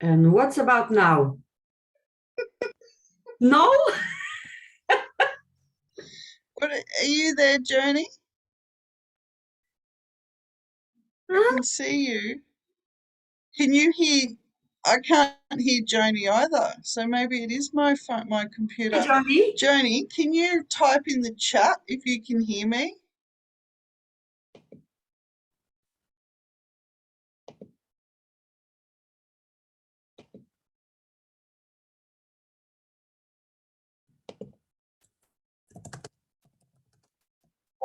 And what's about now? No? What, are you there, Joni? I Huh? can see you. Can you hear? I can't hear Joni either. So maybe it is my phone, my Hi, computer. Johnny. Joni, can you type in the chat if you can hear me?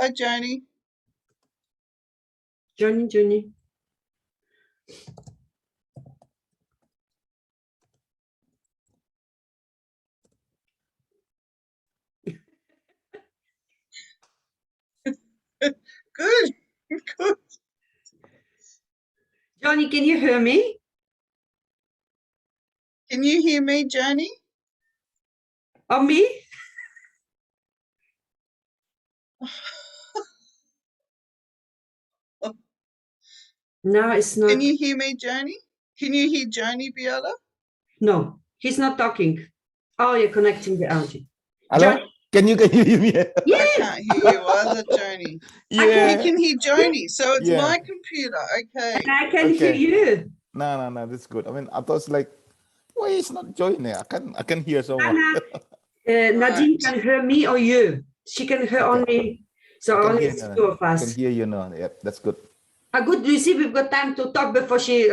Hi, Joni. Johnny. Good, good. Johnny, can you hear me? Can you hear me, Joni? Or me? No, it's not. Can you hear me, Joni? Can you hear Joni, Biola? No, he's not talking. Oh, you're connecting the audio. Hello? Johnny. Can you hear me? Yeah. I can't hear you either, Joni. You Yeah. can hear Joni, so it's Yeah. my computer. Okay. And I can hear Okay. you. No, that's good. I mean, I thought like, why is not joining? I can hear someone. Anna, Nadine can hear me or you. She can hear Okay. only, so I can only hear it's now. two of I us. can hear you now. Yep, that's good. Good, you see, we've got time to talk before she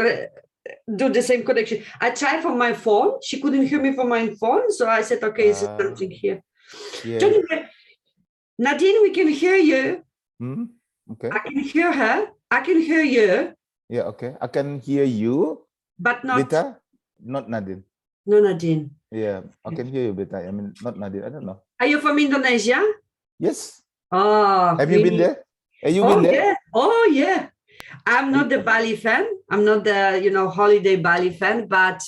do the same connection. I tried from my phone. She couldn't hear me from my phone. So I said, okay, it's something here. Yeah. Johnny, Nadine, we can hear you. Okay. I can hear her. I can hear you. Yeah, okay. I can hear you. But not. Beta, not Nadine. No, Nadine. Yeah, I can hear you, Beta. I mean, not Nadine. I don't know. Are you from Indonesia? Yes. Oh, Have you been there? Have you been there? Yeah. Oh, yeah. I'm not the Bali fan. I'm not the, holiday Bali fan, but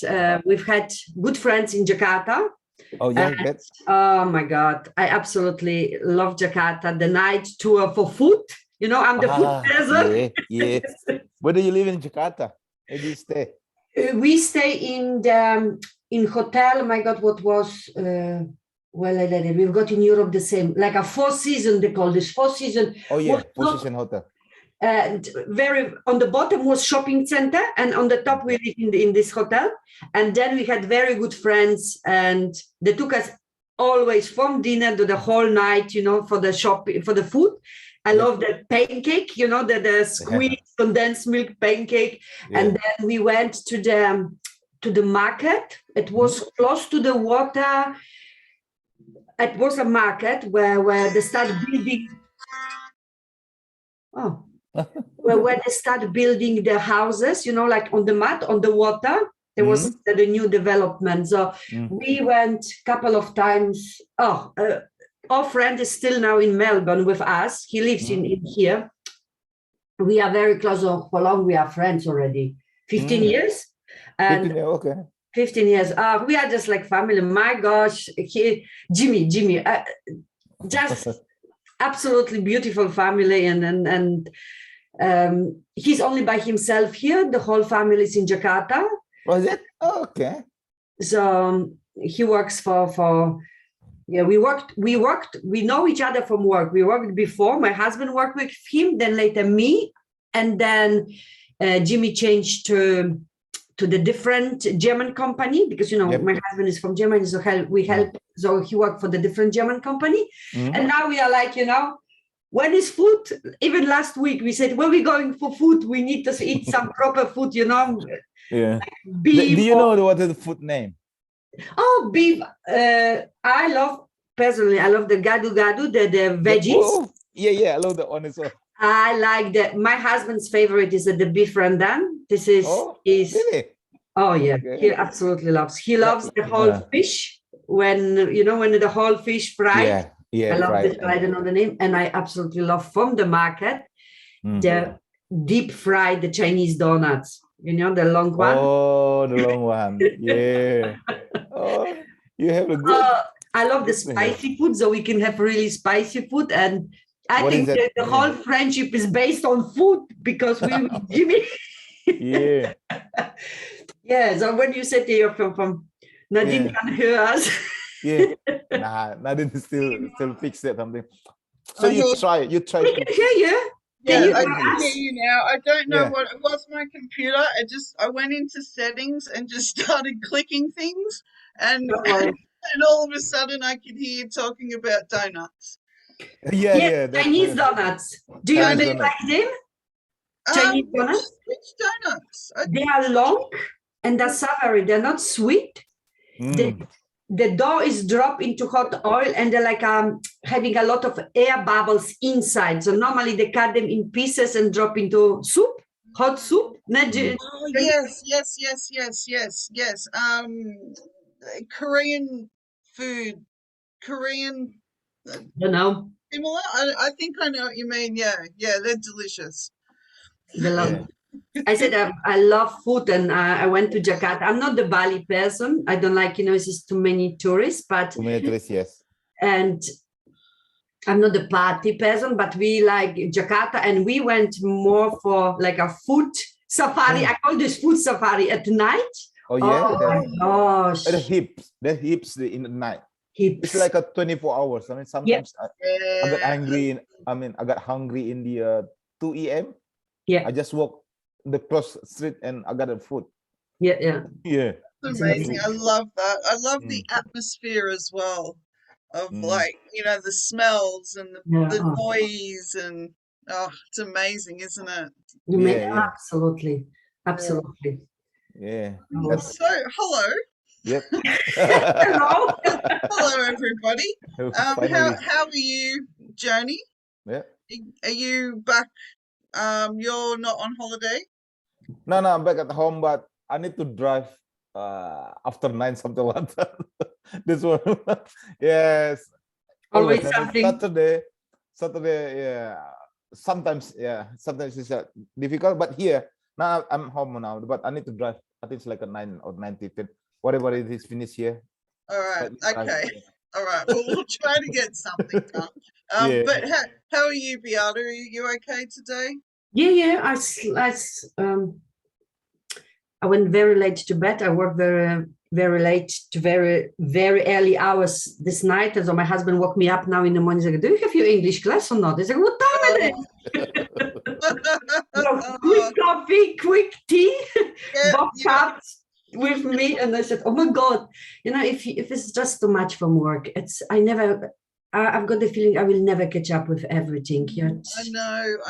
we've had good friends in Jakarta. Oh, yeah, that's. Oh my God. I absolutely love Jakarta. The night tour for food. I'm the food person. Yeah. Where do you live in Jakarta? Where do you stay? We stay in hotel. My God, what was we've got in Europe the same, like a Four Seasons, they call this Four Seasons. Oh yeah, Four Seasons hotel. And very on the bottom was shopping center, and on the top we live in this hotel. And then we had very good friends, and they took us always from dinner to the whole night, for the shopping, for the food. I love the pancake, the squeezed condensed milk pancake. Yeah. And then we went to the market. It was close to the water. It was a market where they start building. Oh, where they start building the houses, like on the mud, on the water. There was the new development. So we went a couple of times. Our friend is still now in Melbourne with us. He lives in here. We are very close. For long we are friends already. 15 years. And 15 years. We are just like family. My gosh, Jimmy, just absolutely beautiful family, and he's only by himself here. The whole family is in Jakarta. Was it? Oh, okay. So he works for we know each other from work. We worked before. My husband worked with him, then later me, and then Jimmy changed to the different German company, because my husband is from Germany, so we help. So he worked for the different German company, and now we are like, when is food? Even last week we said, when we going for food, we need to eat some proper food, Yeah. Beef. Do you know what is the food name? Oh, beef. I love the gadu, the veggies. Oh, yeah, I love that one as well. I like that. My husband's favorite is the beef rendang. This is really? Oh yeah, okay. He absolutely loves. He loves the whole fish when the whole fish fried. Yeah, I love this. I don't know the name, and I absolutely love from the market the deep fried the Chinese donuts. The long one. Oh, the long one. Yeah. Oh, you have a good. I love the spicy food, so we can have really spicy food, and I think that the whole friendship is based on food, because we Jimmy. Yeah. Yeah. So when you said you're from Nadine can hear us. Yeah. Nah, Nadine still fix that something. So I you thought- try We to can hear you. Yeah, Can you I hear can hear us? you now. I don't know Yeah. what it was. My computer. I went into settings and just started clicking things, and Don't worry. and all of a sudden I could hear you talking about donuts. Yeah, Yes, yeah, that's Chinese donuts. Do you Chinese really donut. like them? Chinese donuts? Which donuts? They are long and they're savory. They're not sweet. The dough is dropped into hot oil and they're like having a lot of air bubbles inside. So normally they cut them in pieces and drop into soup, hot soup. Oh yes. Korean food, Korean You know, similar. I think I know what you mean. Yeah, they're delicious. they love. Yeah. I said I love food and I went to Jakarta. I'm not the Bali person. I don't like, it's just too many tourists, but Too many tourists, yes. and I'm not the party person, but we like Jakarta and we went more for like a food safari. I call this food safari at night. Oh yeah. Oh my gosh. The hips in the night. Hips. It's like a 24 hours. I mean, sometimes I got angry. I got hungry in the 2 a.m. Yeah. I just walk the cross street and I got the food. Yeah. Yeah. It's amazing. I love that. I love the atmosphere as well of like, the smells and the noise and it's amazing, isn't it? Yeah. Absolutely. Yeah. So, hello. Yep. Hello. Hello, everybody. Finally. How are you, Joni? Yeah. Are you back? You're not on holiday? No, I'm back at home, but I need to drive after 9, something like that. This one. Yes. Always And something. Saturday, yeah. Sometimes it's difficult, but here now I'm home now, but I need to drive. I think it's like a 9 or 9:15, whatever it is, finish here. All right. But Okay. All right. Well, we'll try to get something done. Yeah. But how are you, Beata? Are you okay today? Yeah. I went very late to bed. I worked very late to very early hours this night. And so my husband woke me up now in the morning. He's like, "Do you have your English class or not?" I said, "What time is it?" So quick coffee, quick tea, both cups with me. And I said, "Oh my God, if it's just too much from work, I've got the feeling I will never catch up with everything yet." I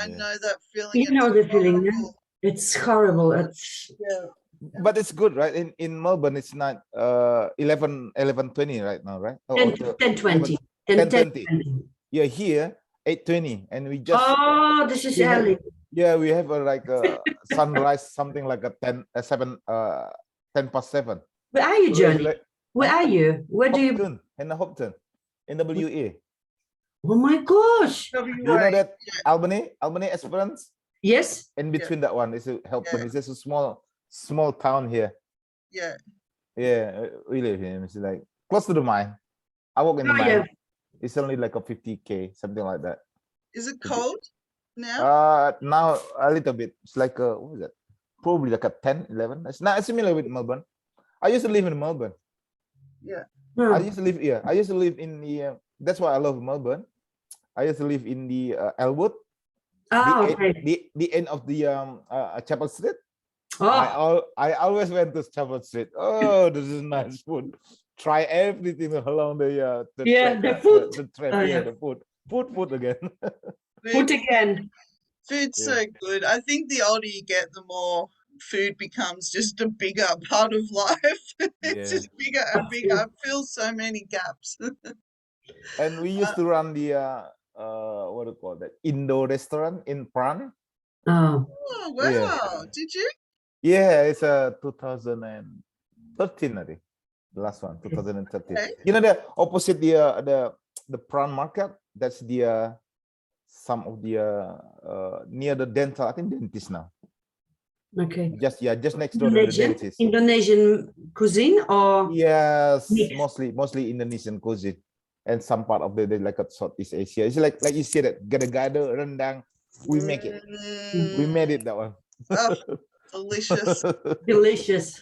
know that feeling. You know the feeling, yeah? horrible. It's horrible. But it's good, right? In Melbourne, it's not 11:20 right now, right? 10:20. 10:20. Yeah, here 8:20, and we just this is early. we have a sunrise, something like a 10 past 7. Where are you, So it's Johnny? like Where are you? Where do you? Hopton, in Hopton, in WA. Oh my gosh! Do you know that Albany Esperance? Yes. In between that one is Hopton. It's just a small town here. Yeah, we live here. It's like close to the mine. I work in the mine. Yeah. It's only like a 50K, something like that. Is it cold now? Now a little bit. It's like what is that? Probably like a 10, 11. It's not similar with Melbourne. I used to live in Melbourne. I used to live here. I used to live in the. That's why I love Melbourne. I used to live in the Elwood. The end of the Chapel Street. I always went to Chapel Street. Oh, this is nice food. Try everything along the food. The food again. Food again. Food's so good. I think the older you get, the more food becomes just a bigger part of life. It's just bigger and bigger. I feel so many gaps. And we used to run the what do you call that? Indo restaurant in Prague. Oh wow! Yeah. Did you? Yeah, it's 2013, I think. The last one, 2013. Okay. You know the opposite the prawn market. That's the some of the near the dental. I think dentist now. Okay. Just next door to the dentist. Indonesian cuisine or? Yes, mostly Indonesian cuisine, and some part of the like a Southeast Asia. It's like you said that gado-gado, rendang. We make it. We made it that one. Oh, delicious. Delicious.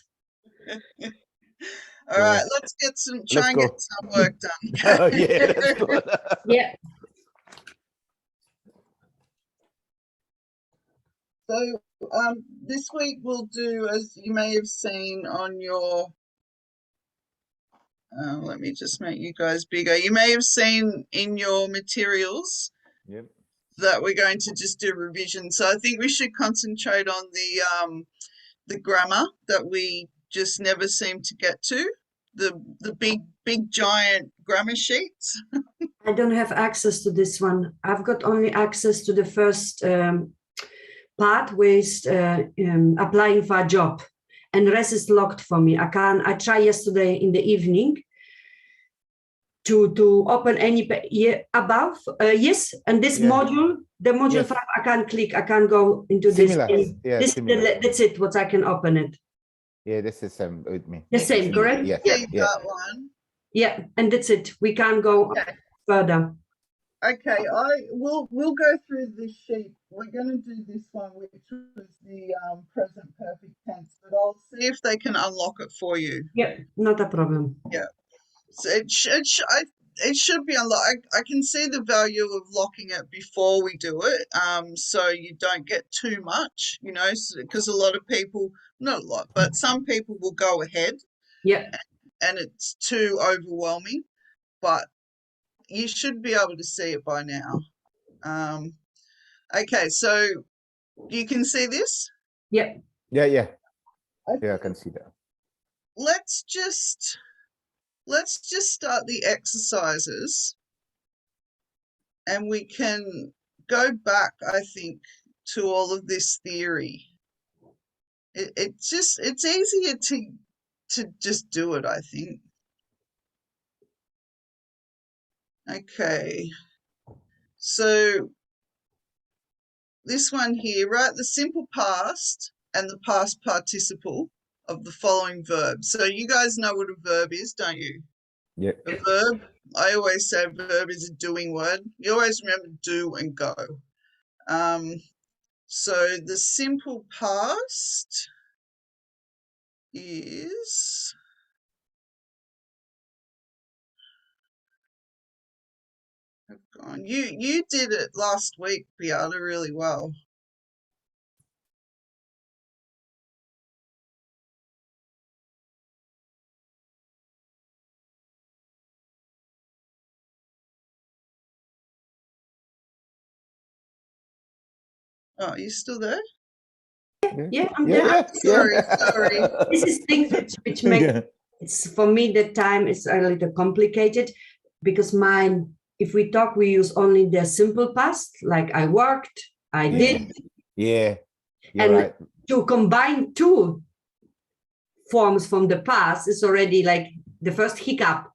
All right, let's get try and get some work done. Yeah, let's go. Yeah. So this week we'll do, as you may have seen on your, let me just make you guys bigger. You may have seen in your materials that we're going to just do revision. So I think we should concentrate on the grammar that we just never seem to get to. The big giant grammar sheets. I don't have access to this one. I've got only access to the first part with applying for a job, and the rest is locked for me. I tried yesterday in the evening to open any above. Yes, and this module, the module 5, I can't click. I can't go into similar. this. Yeah, this similar. that's it. What I can open it. Yeah, this is same with me. The same, correct? Yeah, that one. Yeah, and that's it. We can't go further. Okay, we'll go through this sheet. We're going to do this one, which was the present perfect tense, but I'll see if they can unlock it for you. Yeah, not a problem. Yeah, so it should be unlocked. I can see the value of locking it before we do it, so you don't get too much, you know, because a lot of people, not a lot, but some people will go ahead. Yeah, and it's too overwhelming, but you should be able to see it by now. Okay, so you can see this? yeah. Yeah, I can see that. Let's just start the exercises, and we can go back, I think, to all of this theory. It's easier to just do it, I think. Okay, so this one here, write the simple past and the past participle of the following verbs. So you guys know what a verb is, don't you? Yeah. A verb, I always say a verb is a doing word. You always remember do and go. So the simple past is you did it last week, Beata, really well. Oh, are you still there? Yeah, I'm there. Sorry. This is things which make it's for me the time is a little complicated, because mine, if we talk, we use only the simple past, like I worked, I did. Yeah. You're and right. To combine two forms from the past is already like the first hiccup,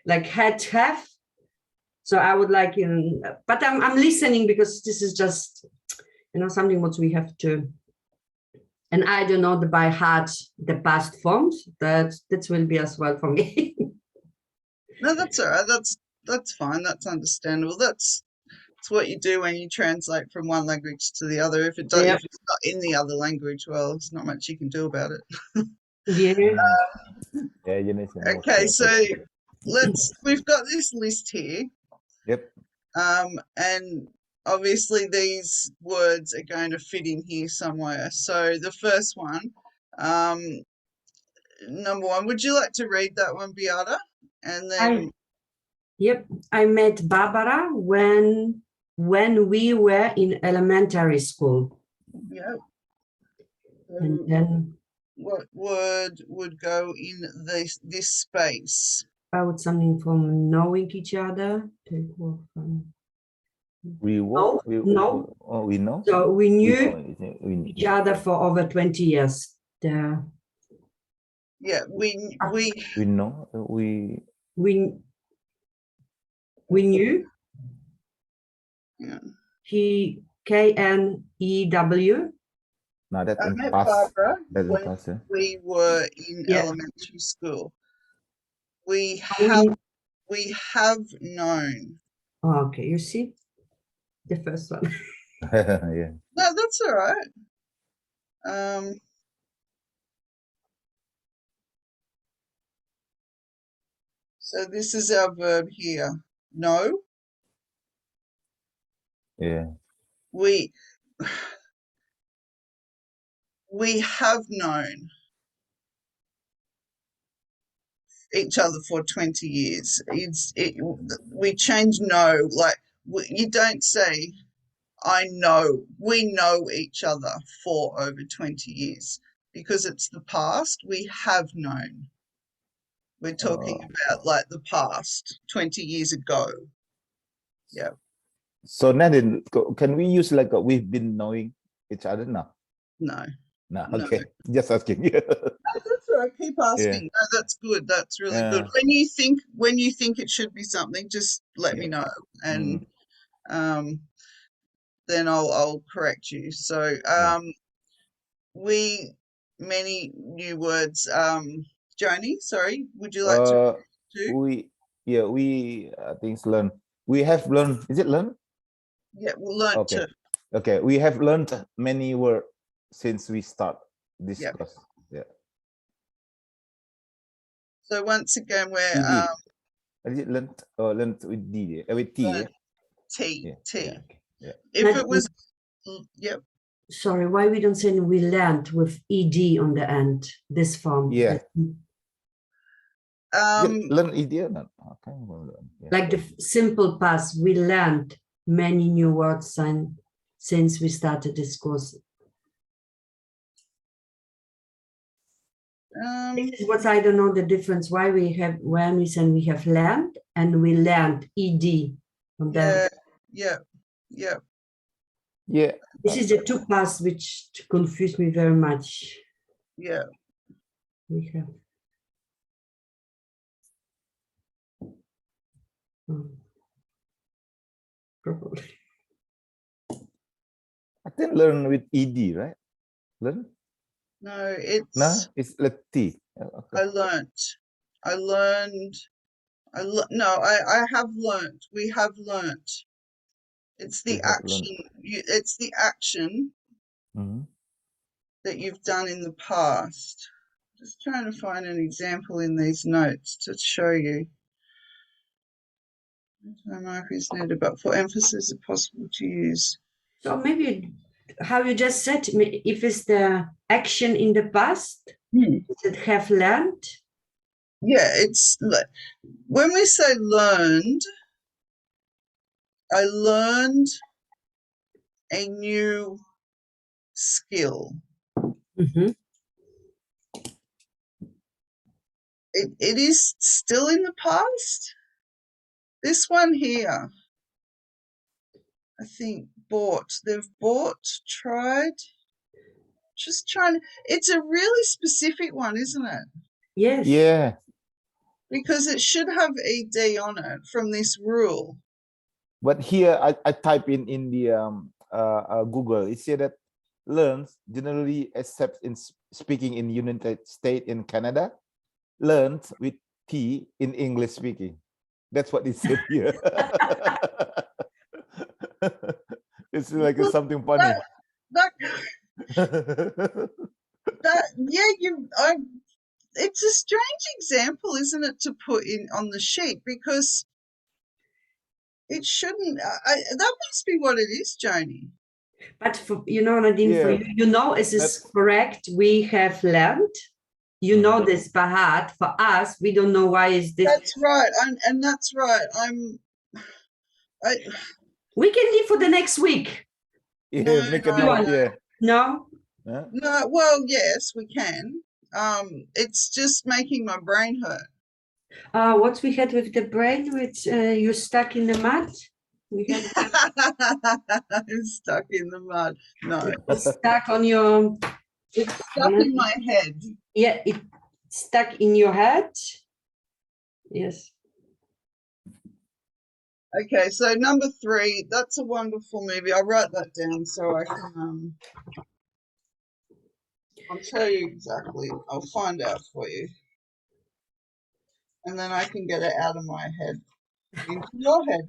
like had, have. So I would like, but I'm listening, because this is just, something what we have to. And I don't know by heart the past forms. That will be as well for me. No, that's all right. That's fine. That's understandable. That's what you do when you translate from one language to the other. If it's not in the other language, well, there's not much you can do about it. Yeah. You need to know. Okay, so we've got this list here. Yep. And obviously these words are going to fit in here somewhere. So the first one, number 1, would you like to read that one, Beata? And then I met Barbara when we were in elementary school. Yep. And then what word would go in this space? About something from knowing each other. We know. We know. So we knew each other for over 20 years. Yeah, we know. We knew. Yeah. He KNEW. No, that's I in met past. Barbara That's in when past. we were in elementary school. We have known. Oh, okay, you see the first one. Yeah. No, that's all right. So this is our verb here. Know. Yeah. We have known each other for 20 years. We change know, like you don't say I know. We know each other for over 20 years because it's the past. We have known. We're talking about like the past, 20 years ago. Yeah. So Nadine, can we use like we've been knowing each other now? No. No, No. okay. Just asking. No, that's right. Keep asking. Yeah. No, that's good. That's really good. When you think it should be something, just let me know, and then I'll correct you. So many new words. Joni, sorry, would you like to do? We things learn. We have learned. Is it learn? Yeah, we'll learn to. Okay, we have learned many words since we start this course. Yeah. So once again, we're is it learned or learned with D? With T? T. Yeah. If it was, yep. Sorry, why we don't say we learned with ed on the end? This form. Yeah. Learn ed or not? Okay. Like the simple past, we learned many new words since we started this course. This is what I don't know the difference. Why we have when we say we have learned and we learned ed on that. Yeah. This is the two past which confuse me very much. Yeah. We have. Probably. I think learn with ed, right? Learn. No, it's let T. Okay. I have learned. We have learned. It's the action. It's the action that you've done in the past. Just trying to find an example in these notes to show you. No mark is needed, but for emphasis, it's possible to use. So maybe how you just said, if it's the action in the past that have learned. Yeah, it's when we say learned, I learned a new skill. It is still in the past. This one here, I think they've bought, tried, just trying to, it's a really specific one, isn't it? Yes. Yeah. Because it should have ed on it from this rule. But here I type in the Google. It said that learns generally accepts in speaking in United States and Canada, learns with T in English speaking. That's what it said here. It's like something funny. It's a strange example, isn't it, to put in on the sheet, because it shouldn't. That must be what it is, Joni. But for, Nadine, for you, is this correct? We have learned. You know this by heart. For us, we don't know why is this. That's right, and that's right. We can leave for the next week. Yeah, make a note. Yeah. No. No. Well, yes, we can. It's just making my brain hurt. What we had with the brain, which you stuck in the mud. We had. I'm stuck in the mud. No. It's stuck on your. It's stuck in my head. Yeah, it's stuck in your head. Yes. Okay, so number 3, that's a wonderful movie. I'll write that down so I can I'll tell you exactly. I'll find out for you. And then I can get it out of my head into your head.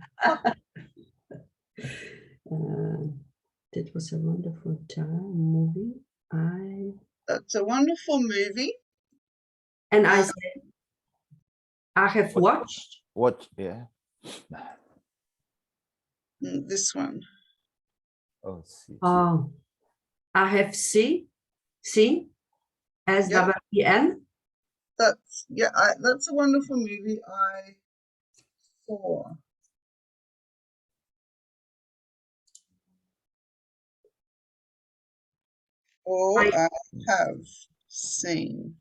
That was a wonderful movie. That's a wonderful movie. And I have watched. Watch, yeah. This one. Oh, see. Oh, I have seen. S-E-E-N. That's that's a wonderful movie I saw. Or I have seen.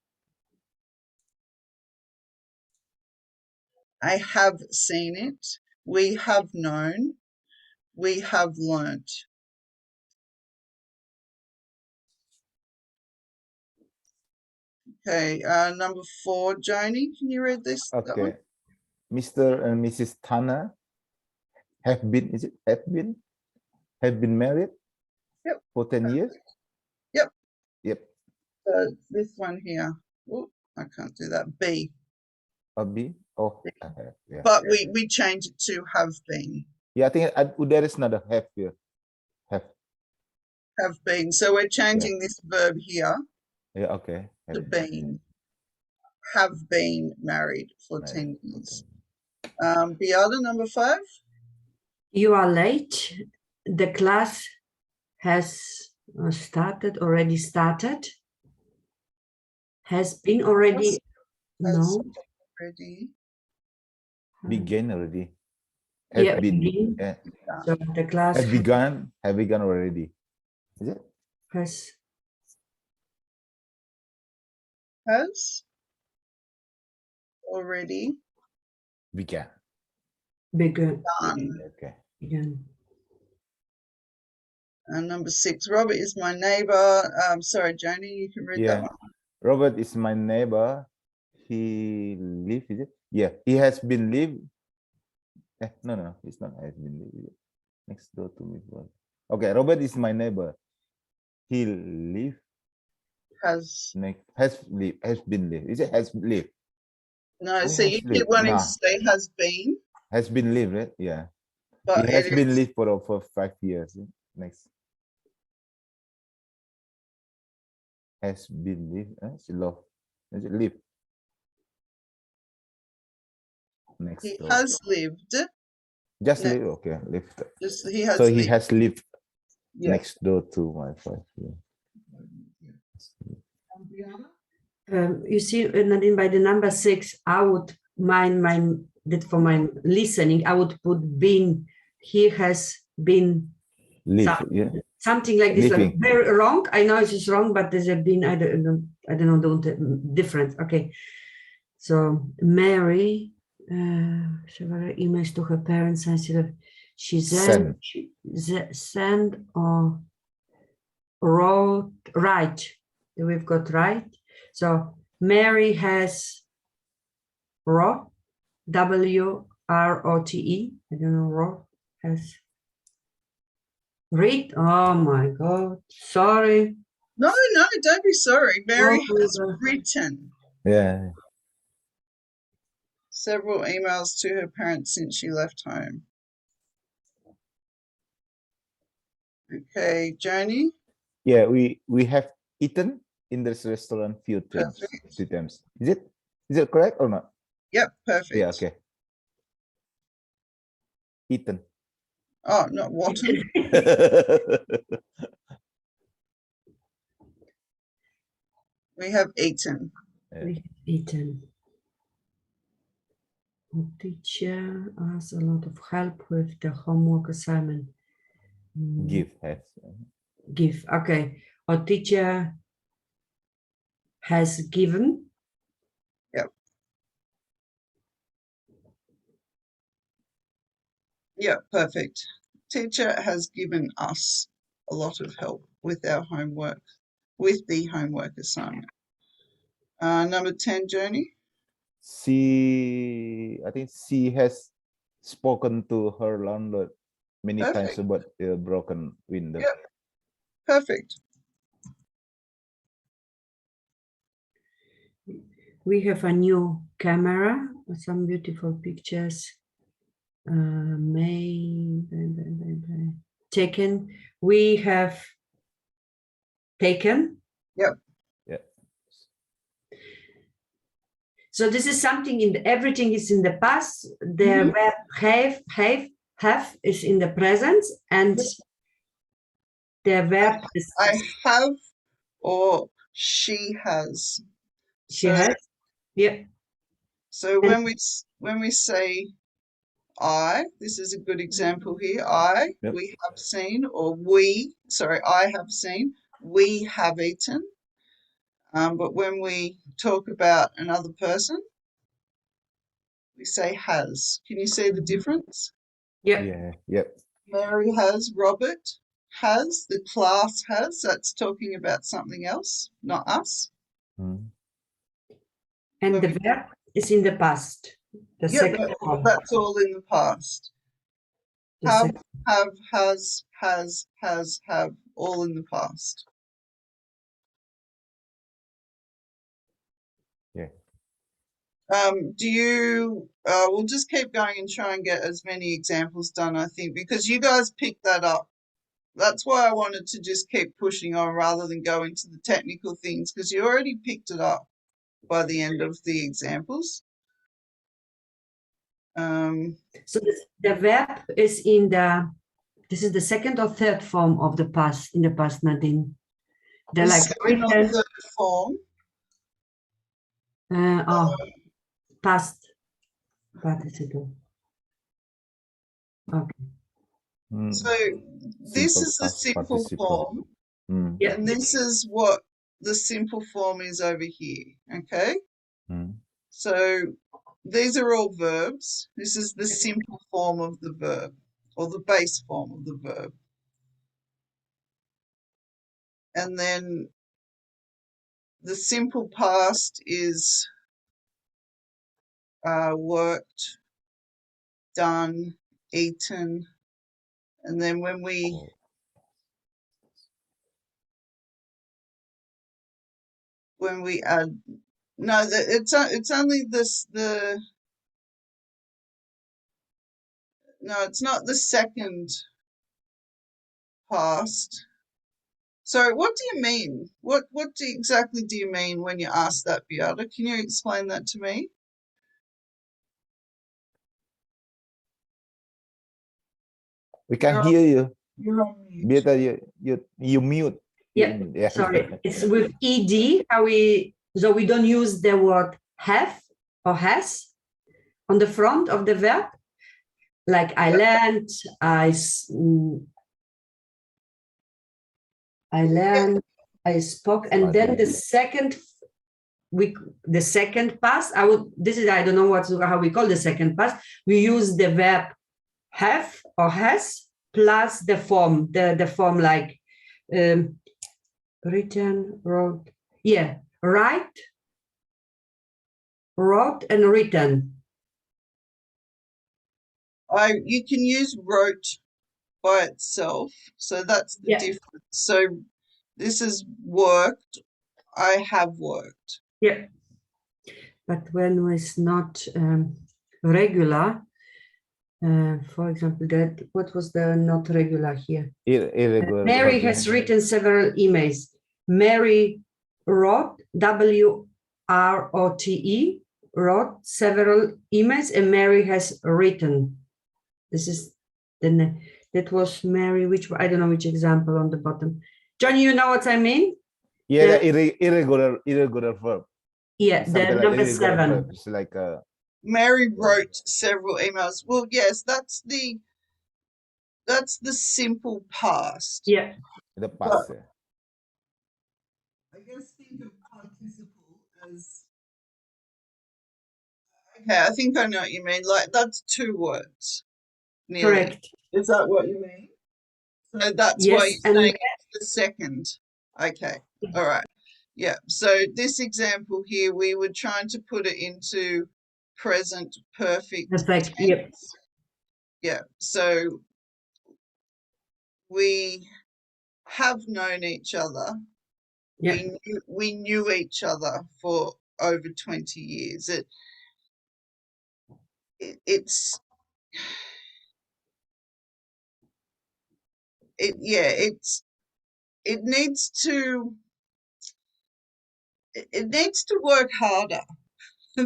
I have seen it. We have known. We have learnt. Okay, number 4, Joni, can you read this? Okay. Mr. and Mrs. Tanner have been, have been married for 10 years? Yep. Yep. So this one here. Oh, I can't do that. B. A B? Oh, yeah. But we change it to have been. Yeah, I think there is another have here. Have been. So we're changing this verb here. Yeah, okay. To been. Have been married for 10 years. Beata, number 5. You are late. The class has already started. Has been already. No. Already. Began already. Have been. Yeah. So the class have begun already. Is it? Has already begun. Begun. Okay. Begun. And number 6, Robert is my neighbor. Sorry, Joni, you can read that one. Robert is my neighbor. He live, is it? Yeah, he has been live. No, it's not has been live. Next door to me. Okay, Robert is my neighbor. He live. Has been live. Is it has lived? No, so you keep wanting to say has been. Has been lived, right? Yeah. But he has been lived for 5 years. Next. Has been lived. She love. Is it live? Next. He has lived. Just live. Okay, lived. He has so lived. he has lived next door to my 5 years. You see, Nadine, by the number 6, I would mind that for my listening, I would put been. He has been something like this, like very wrong. I know it's just wrong, but there's a been. I don't know the difference. Okay, so Mary, several emails to her parents. She sent or wrote, right. We've got right. So Mary has wrote, W-R-O-T-E. I don't know, wrote has read. Oh my God, sorry. No, don't be sorry. Mary has written. Yeah. Several emails to her parents since she left home. Okay, Joni? Yeah, we have eaten in this restaurant few times. Is it correct or not? Yep, perfect. Yeah, okay. Eaten. Oh, not Wharton. We have eaten. We have eaten. The teacher asks a lot of help with the homework assignment. Give. Okay. Our teacher has given. Yep. Yeah, perfect. Teacher has given us a lot of help with our homework, with the homework assignment. Number 10, Joni? I think she has spoken to her landlord many times about the broken window. Yep. Perfect. We have a new camera, some beautiful pictures. Taken. We have taken. Yep. Yeah. So this is something everything is in the past. The verb have is in the present, and the verb is I have, or she has. she has. Yeah. So when we say I, this is a good example here. We have seen, or I have seen, we have eaten. But when we talk about another person, we say has. Can you see the difference? Yeah. Mary has, Robert has, the class has. That's talking about something else, not us. And the verb is in the past. The second one. That's all in the past. Have, has, have, all in the past. We'll just keep going and try and get as many examples done, I think, because you guys picked that up. That's why I wanted to just keep pushing on rather than go into the technical things, because you already picked it up by the end of the examples. So the verb is this is the second or third form of the past, in the past, Nadine. They're like second or third form. Past participle. Okay. So this is the simple form, and this is what the simple form is over here, okay? So these are all verbs. This is the simple form of the verb, or the base form of the verb. And then the simple past is worked, done, eaten. And then when we add, no, it's only this, no, it's not the second past. So what do you mean? What exactly do you mean when you ask that, Beata? Can you explain that to me? We can hear you. You're on mute. Beata, you mute. Yeah, sorry. It's with ed. So we don't use the word have or has on the front of the verb. Like I learned, I spoke, and then the second past. I don't know how we call the second past. We use the verb have or has plus the form, the form like written, wrote. Yeah, write, wrote, and written. You can use wrote by itself, so that's the difference. So this is worked, I have worked. Yeah, but when it's not regular, for example, what was the not regular here? Irregular. Mary has written several emails. Mary wrote, WROTE, wrote several emails, and Mary has written. This is that was Mary, I don't know which example on the bottom. Johnny, you know what I mean? Yeah, irregular verb. Yeah, the number 7. It's like Mary wrote several emails. Well, yes, that's the simple past. Yeah. The past. I guess think of participle as, okay, I think I know what you mean. Like that's 2 words. Nearly. Correct. Is that what you mean? So that's why you're saying it's the second. Okay. All right. Yeah. So this example here, we were trying to put it into present perfect tense. Yep. Yeah. So we have known each other. Yep. We knew each other for over 20 years. It needs to work harder.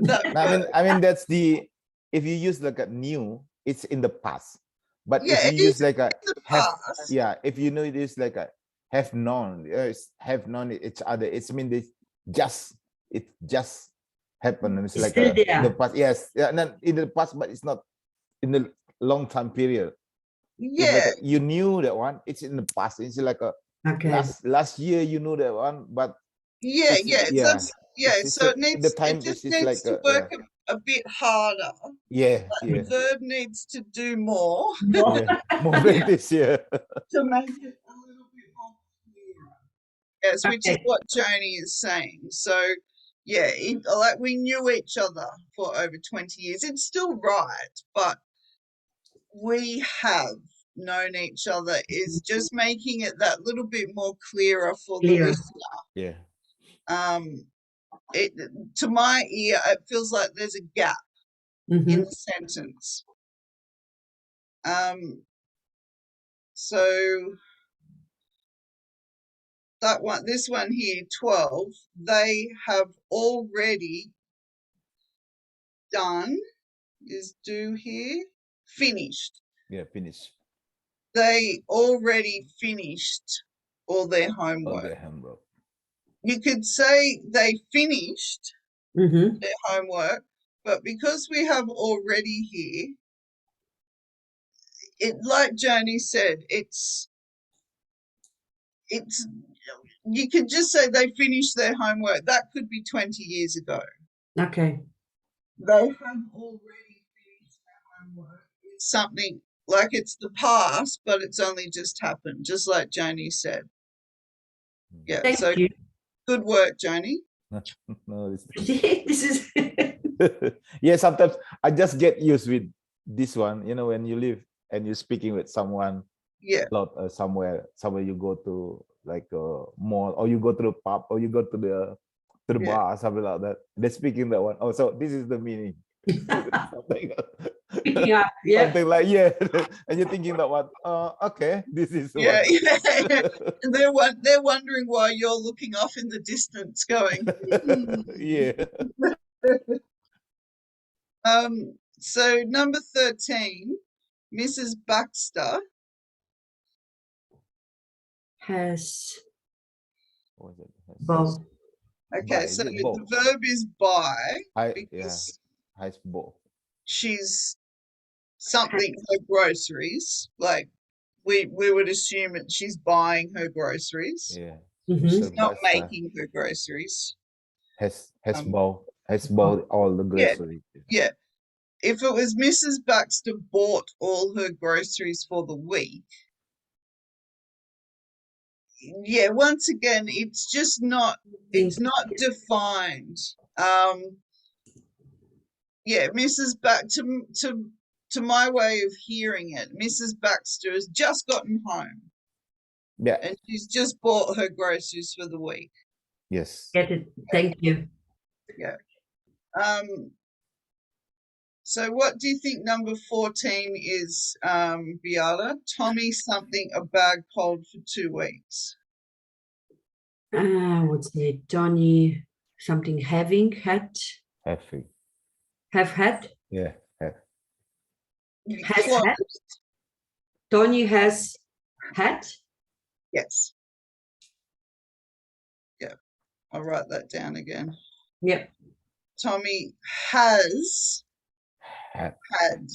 I mean that's the, if you use like a new, it's in the past. But Yeah, if it you use is like a in the have, past. yeah, if you know it is like a have known, each other, it's mean this just, it just happened, and it's It's like still in the there. past. Yes, yeah, not in the past, but it's not in the long time period. If Yeah, like you knew that one, it's in the past. It's like a Okay. last year you knew that one, but yeah, it's, yeah. yeah, it's So the it time just is needs like to yeah, work a bit harder. yeah, The yeah, verb needs to do more More. yeah, more than this year. to make it a little bit more clearer. Yes, which is Okay. what Joni is saying. So, yeah, like we knew each other for over 20 years. It's still right, but we have known each other is just making it that little bit more clearer for the Clear. listener. Yeah, It, to my ear, it feels like there's a gap in Mhm. the sentence. So that one, this one here, 12, they have already done, is do here, finished. yeah, finish They already finished all their all homework. the homework. You could say they finished Mhm. their homework, but because we have already here, it, like Joni said, it's you could just say they finished their homework. That could be 20 years ago. Okay. They have already finished their homework. It's something like it's the past, but it's only just happened, just like Joni said. Yeah, Thank so you. good work, Joni. No, This is yeah, sometimes I just get used with this one, you know, when you live and you're speaking with someone Yeah, lot somewhere you go to like a mall, or you go to the pub, or you go to the yeah. bar, something like that, they're speaking that one. Oh, so this is the meaning. something, picking up. Yeah. something like, yeah. And you're thinking that one, okay, this is Yeah, what. yeah. And they're wondering why you're looking off in the distance going, Yeah. So number 13, Mrs. Baxter. Has What was it? both. Okay, Is so it the both? verb is buy Yeah, because has both. she's something her groceries. Like we would assume that she's buying her groceries. Yeah. Mhm. She's Mr. not Buster making her groceries. has Um, bought all the yeah, groceries. yeah. If it was Mrs. Baxter bought all her groceries for the week, yeah, once again, it's just not, it's not defined. Yeah, Mrs. To my way of hearing it, Mrs. Baxter has just gotten home Yeah. and she's just bought her groceries for the week. Yes. Get it. Thank you. Yeah. So what do you think number 14 is, Beata? Tommy something a bad cold for 2 weeks. I would say Johnny something had. Having. Have had. Yeah. Have. Has Close. had. Tony has had. Yes. Yeah. I'll write that down again. Yep. Tommy has Had. had.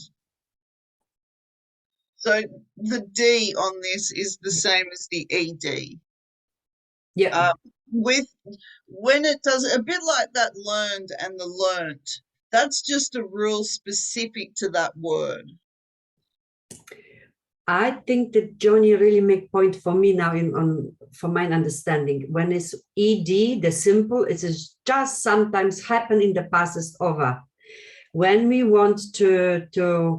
So the D on this is the same as the ED. Yeah. With when it does a bit like that learned and the learnt, that's just a rule specific to that word. I think that Johnny really make point for me now for my understanding. When it's ed, the simple, it is just sometimes happen in the past is over. When we want to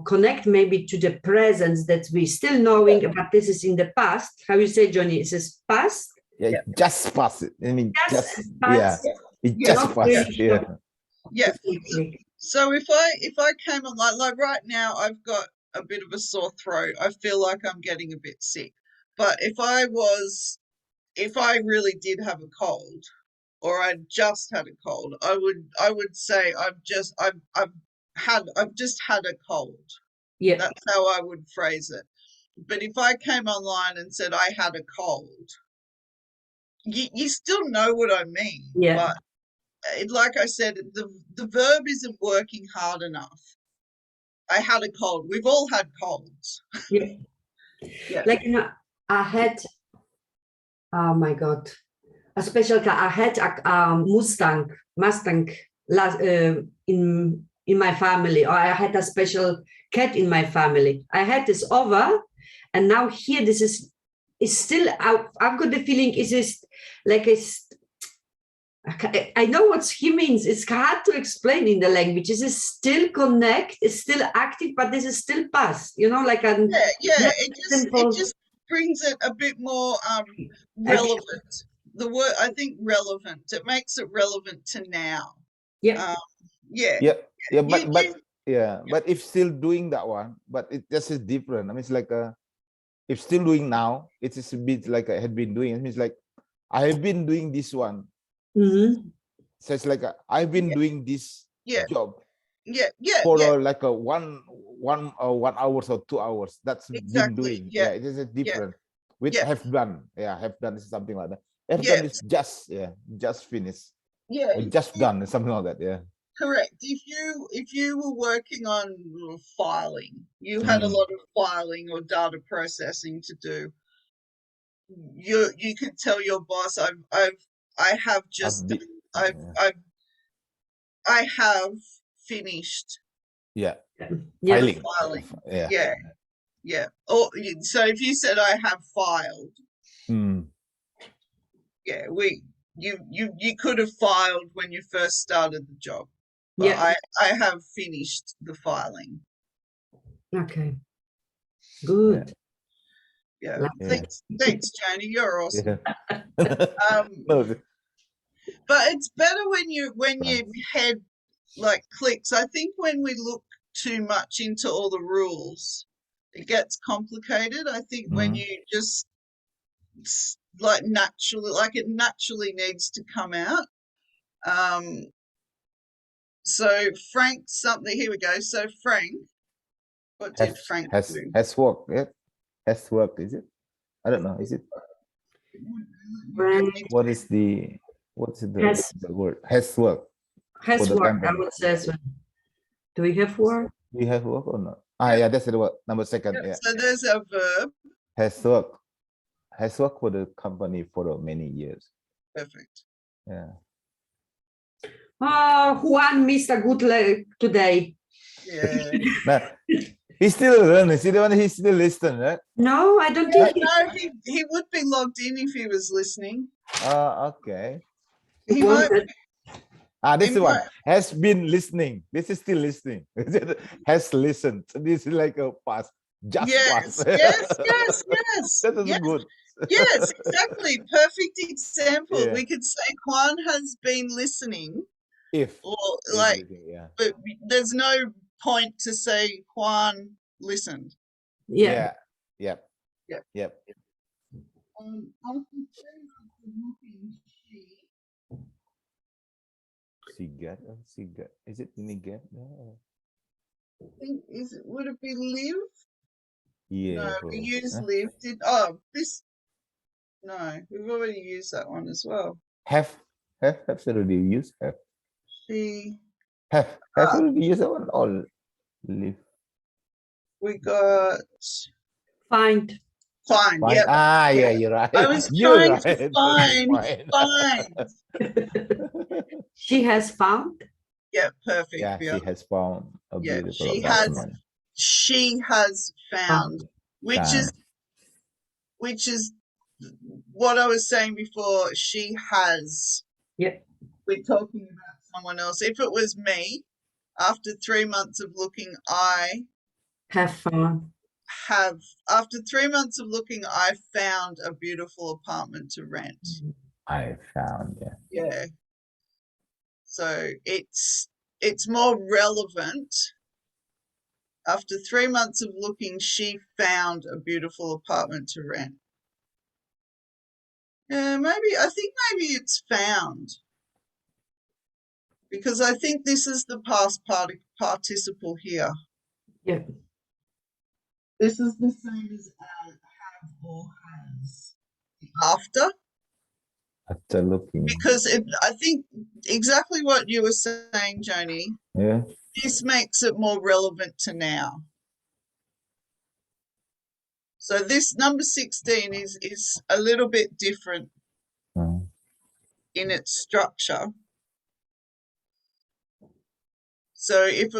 connect maybe to the presence that we still knowing, but this is in the past. How you say, Johnny? Is this past? Yeah, Yeah. just pass it. I mean, Just yeah. past. It Yeah. just Not pass really it. Yeah. Yeah. specific. So if I came on like right now, I've got a bit of a sore throat. I feel like I'm getting a bit sick. But if I really did have a cold, or I just had a cold. I would say I've just had a cold. Yeah. That's how I would phrase it. But if I came online and said I had a cold, you still know what I mean. Yeah. But like I said, the verb isn't working hard enough. I had a cold. We've all had colds. Yeah. Yeah. Like, you know, I had, oh my God, a special car. I had a Mustang in my family, or I had a special cat in my family. I had this over, and now here this is still. I've got the feeling is like it's. I know what he means. It's hard to explain in the language. This is still connect. It's still active, but this is still past. You know, like a It just brings it a bit more relevant. The word, I think, relevant. It makes it relevant to now. Yeah. But if still doing that one, but it just is different. I mean, it's like if still doing now, it is a bit like I had been doing. It means like I have been doing this one. So it's like I've been doing this job. For like a one hours or 2 hours. That's been doing. Yeah, it is a different. With have done. Yeah, have done is something like that. Have done is just finished. Yeah, or just done, something like that. Yeah. Correct. If you were working on filing, you had a lot of filing or data processing to do. You could tell your boss, I have finished. Yeah. Filing. Yeah. Or so if you said I have filed. Yeah, you could have filed when you first started the job. But I have finished the filing. Okay. Good. Yeah. Thanks, Janie. You're awesome. But it's better when your head like clicks. I think when we look too much into all the rules, it gets complicated. I think when you just like it naturally needs to come out. So Frank, something, here we go. So Frank, what did Frank do? Has worked, yeah? Has worked, is it? I don't know, is it? What's the word? Has worked. Has worked, I would say. Do we have work? Do we have work or not? Yeah, that's the word. Number second. Yeah. So there's a verb. Has worked. Has worked for the company for many years. Perfect. Yeah. Juan missed a good leg today. Yeah. He's still learning. See the one he's still listening, right? No, I don't think no, he would be logged in if he was listening. Okay. He might. This is one has been listening. This is still listening. Has listened. This is like a past. Just past. Yes. That is good. Yes, exactly. Perfect example. Yeah. We could say Juan has been listening. But there's no point to say Juan listened. Yeah. Yep. Cigarette. Is it Nigat? No. I think would it be live? Yeah. No, we use live. No, we've already used that one as well. Have already used have. Have already used that one or live? We got find. Yep. Yeah, you're right. I was trying to find. She has found. Yeah, perfect. Yeah, she has found a beautiful apartment. She has found, which is what I was saying before. She has. Yep. We're talking about someone else. If it was me, after 3 months of looking, I have found. After 3 months of looking, I found a beautiful apartment to rent. I found, yeah. So it's more relevant. After 3 months of looking, she found a beautiful apartment to rent. Yeah, I think maybe it's found. Because I think this is the past participle here. Yeah. This is the same as have or has. After. After looking. Because I think exactly what you were saying, Joni. Yeah. This makes it more relevant to now. So this number 16 is a little bit different in its structure. So if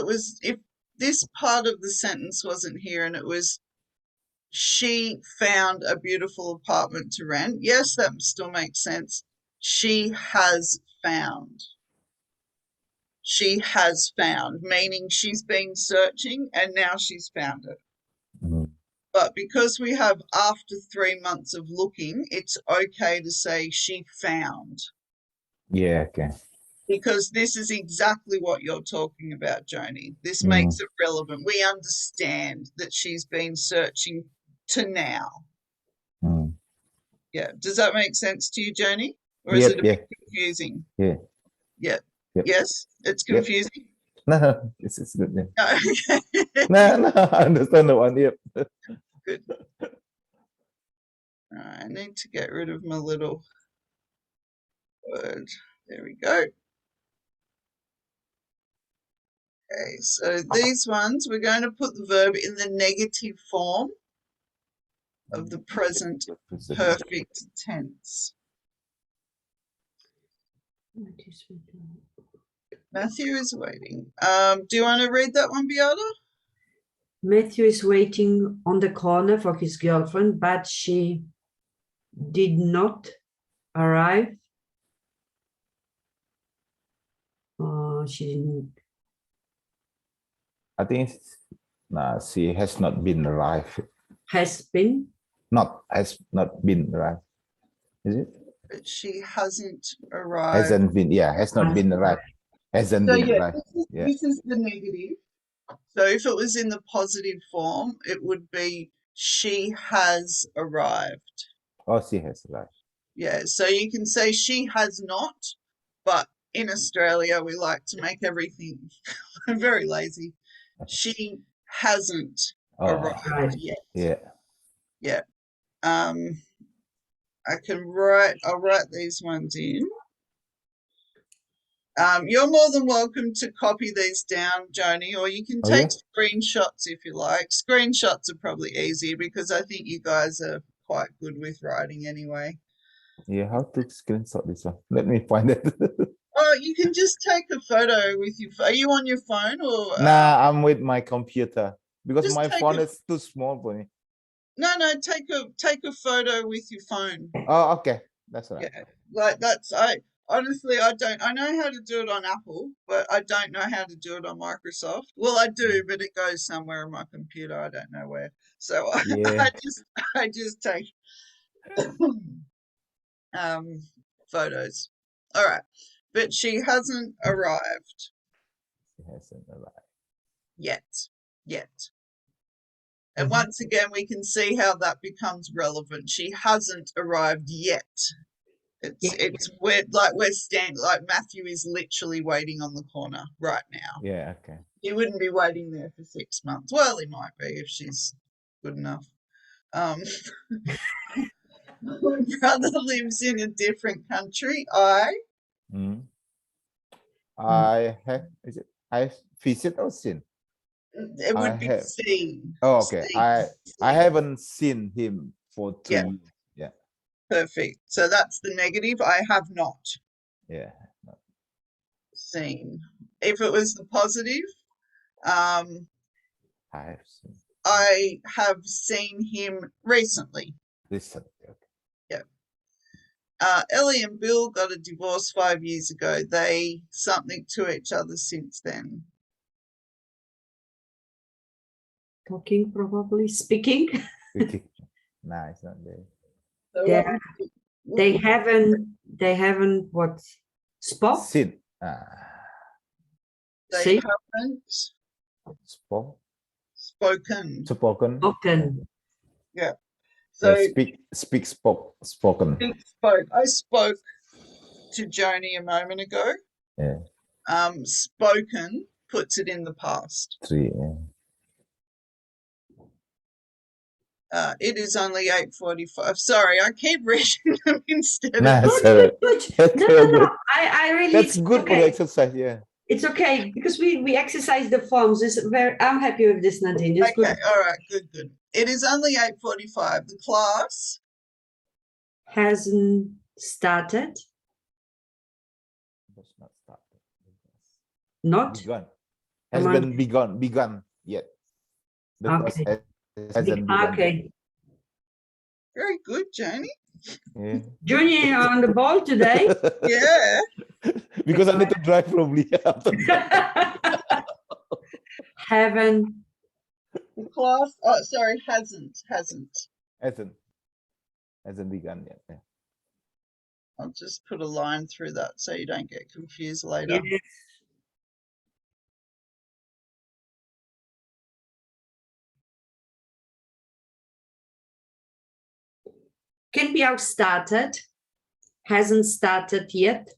this part of the sentence wasn't here and it was she found a beautiful apartment to rent, yes, that still makes sense. She has found. She has found, meaning she's been searching and now she's found it. But because we have after 3 months of looking, it's okay to say she found. Yeah, okay. Because this is exactly what you're talking about, Joni. This makes it relevant. We understand that she's been searching to now. Yeah. Does that make sense to you, Joni? Or is it a bit confusing? Yeah. Yeah. Yep. Yes, it's confusing. No, it's good. Yeah. No, okay. No, I understand the one. Yep. Good. I need to get rid of my little word. There we go. Okay, so these ones, we're going to put the verb in the negative form of the present perfect tense. Matthew is waiting. Do you want to read that one, Beata? Matthew is waiting on the corner for his girlfriend, but she did not arrive. She didn't. I think she has not been arrived. Has been? Has not been arrived. Is it? But she hasn't arrived. Hasn't been, yeah, has not been arrived. Hasn't been arrived. This is the negative. So if it was in the positive form, it would be she has arrived. Oh, she has arrived. Yeah, so you can say she has not, but in Australia, we like to make everything very lazy. She hasn't arrived yet. Yeah. Yeah. I'll write these ones in. You're more than welcome to copy these down, Joni, or you can take screenshots if you like. Screenshots are probably easier because I think you guys are quite good with writing anyway. Yeah, how to screenshot this one? Let me find it. Oh, you can just take a photo with you. Are you on your phone or? Nah, I'm with my computer because my phone is too small for me. No, take a photo with your phone. Oh, okay, that's right. Yeah, like that's I know how to do it on Apple, but I don't know how to do it on Microsoft. Well, I do, but it goes somewhere on my computer. I don't know where. So I just take photos. All right, but she hasn't arrived. She hasn't arrived Yet. And once again, we can see how that becomes relevant. She hasn't arrived yet. We're standing, like Matthew is literally waiting on the corner right now. Yeah, okay. He wouldn't be waiting there for 6 months. Well, he might be if she's good enough. My brother lives in a different country. I visit or seen? It would be seen. Oh, okay. Seen. I haven't seen him for 2 years. Yeah. Perfect. So that's the negative. I have not. Yeah. Seen. If it was the positive, I have seen. I have seen him recently. Recently, okay. Yeah. Ellie and Bill got a divorce 5 years ago. They something to each other since then. Talking, probably speaking. Nah, it's not there. So they haven't what spoke. Seen. They haven't spoken. Yeah. So spoken. I spoke to Joni a moment ago. Yeah. spoken puts it in the past. 3. It is only 8:45. Sorry, I keep reading them instead of. Nah, No, sorry. no. I really. That's good for the exercise. Yeah. It's okay because we exercise the forms. I'm happy with this, Nadine. It's Okay, good. all right, good. It is only 8:45. The class Hasn't started. That's not started. Not. Begun. Hasn't begun yet. The class Okay. hasn't begun. Okay. very good, Janie. Yeah. Junior on the ball today. Yeah. Because I need to drive probably after. Haven't. The class. Oh, sorry, hasn't. Hasn't begun yet. Yeah. I'll just put a line through that so you don't get confused later. Yes. Can be out started. Hasn't started yet.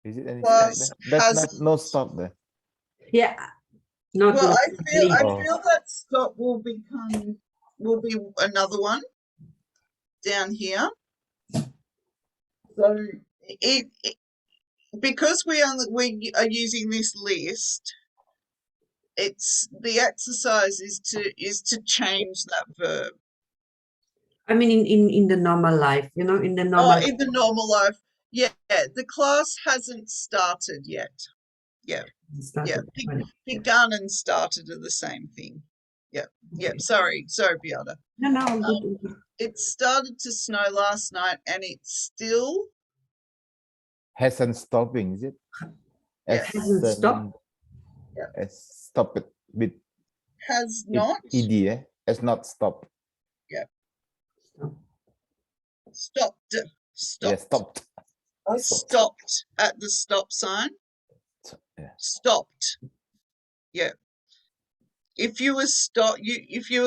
Is it any Class stop there? That's hasn't. no stop there. Yeah. Not. Well, I Oh. feel that stop will be another one down here. So it because we are using this list, it's the exercise is to change that verb. I mean, in the normal life, in the normal. In the normal life, yeah. The class hasn't started yet. Yeah. Begun and started are the same thing. Yeah. Sorry, Beata. No, good. It started to snow last night, and it's still Hasn't stopping, is it? Yes. Hasn't stopped. Has stopped it with has not. ed. Has not stopped. Stopped. Yeah, stopped. I stopped at the stop sign. Yeah. Stopped. Yeah. If you were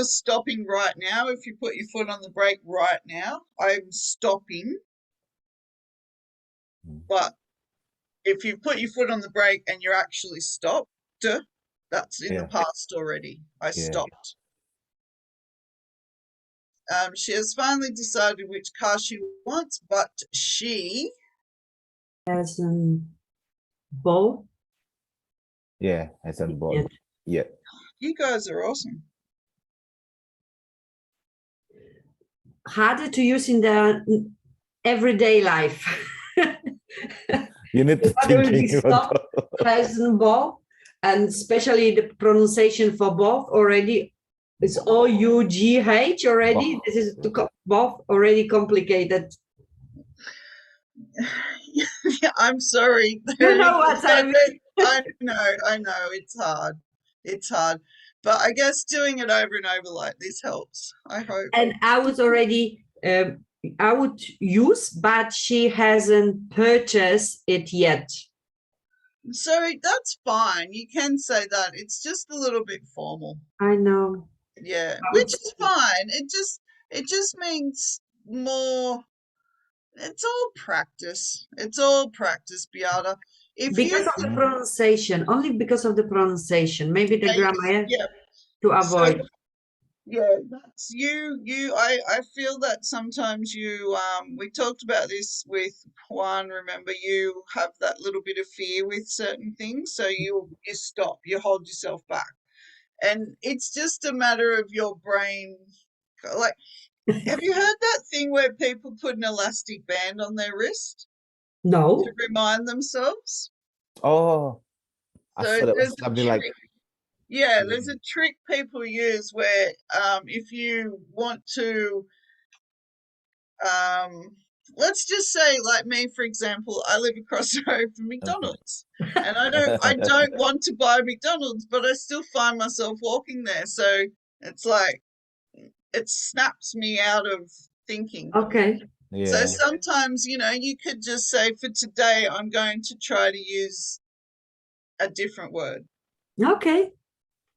stopping right now, if you put your foot on the brake right now, I'm stopping. But if you put your foot on the brake and you're actually stopped, that's in the past already. I stopped. She has finally decided which car she wants, but she Hasn't bought. Yeah, hasn't bought yet. You guys are awesome. Harder to use in the everyday life. You need to think stop, hasn't bought, and especially the pronunciation for both already. It's O-U-G-H already. This is both already complicated. Yeah, I'm sorry. You know what I mean? I know. It's hard. But I guess doing it over and over like this helps. I hope. And I was already, I would use, but she hasn't purchased it yet. So that's fine. You can say that. It's just a little bit formal. I know. Yeah, which is fine. It just means more. It's all practice. Beata. Because of the pronunciation, only because of the pronunciation, maybe the grammar to avoid. So, yeah, that's you. I feel that sometimes we talked about this with Juan. Remember, you have that little bit of fear with certain things, so you stop, you hold yourself back, and it's just a matter of your brain. Like, have you heard that thing where people put an elastic band on their wrist? No. To remind themselves. Oh, so there's something like. Yeah, there's a trick people use where if you want to, let's just say, like me, for example, I live across the road from McDonald's, and I don't want to buy McDonald's, but I still find myself walking there. So it's like it snaps me out of thinking. Okay. Yeah. So sometimes, you could just say, for today, I'm going to try to use a different word. Okay.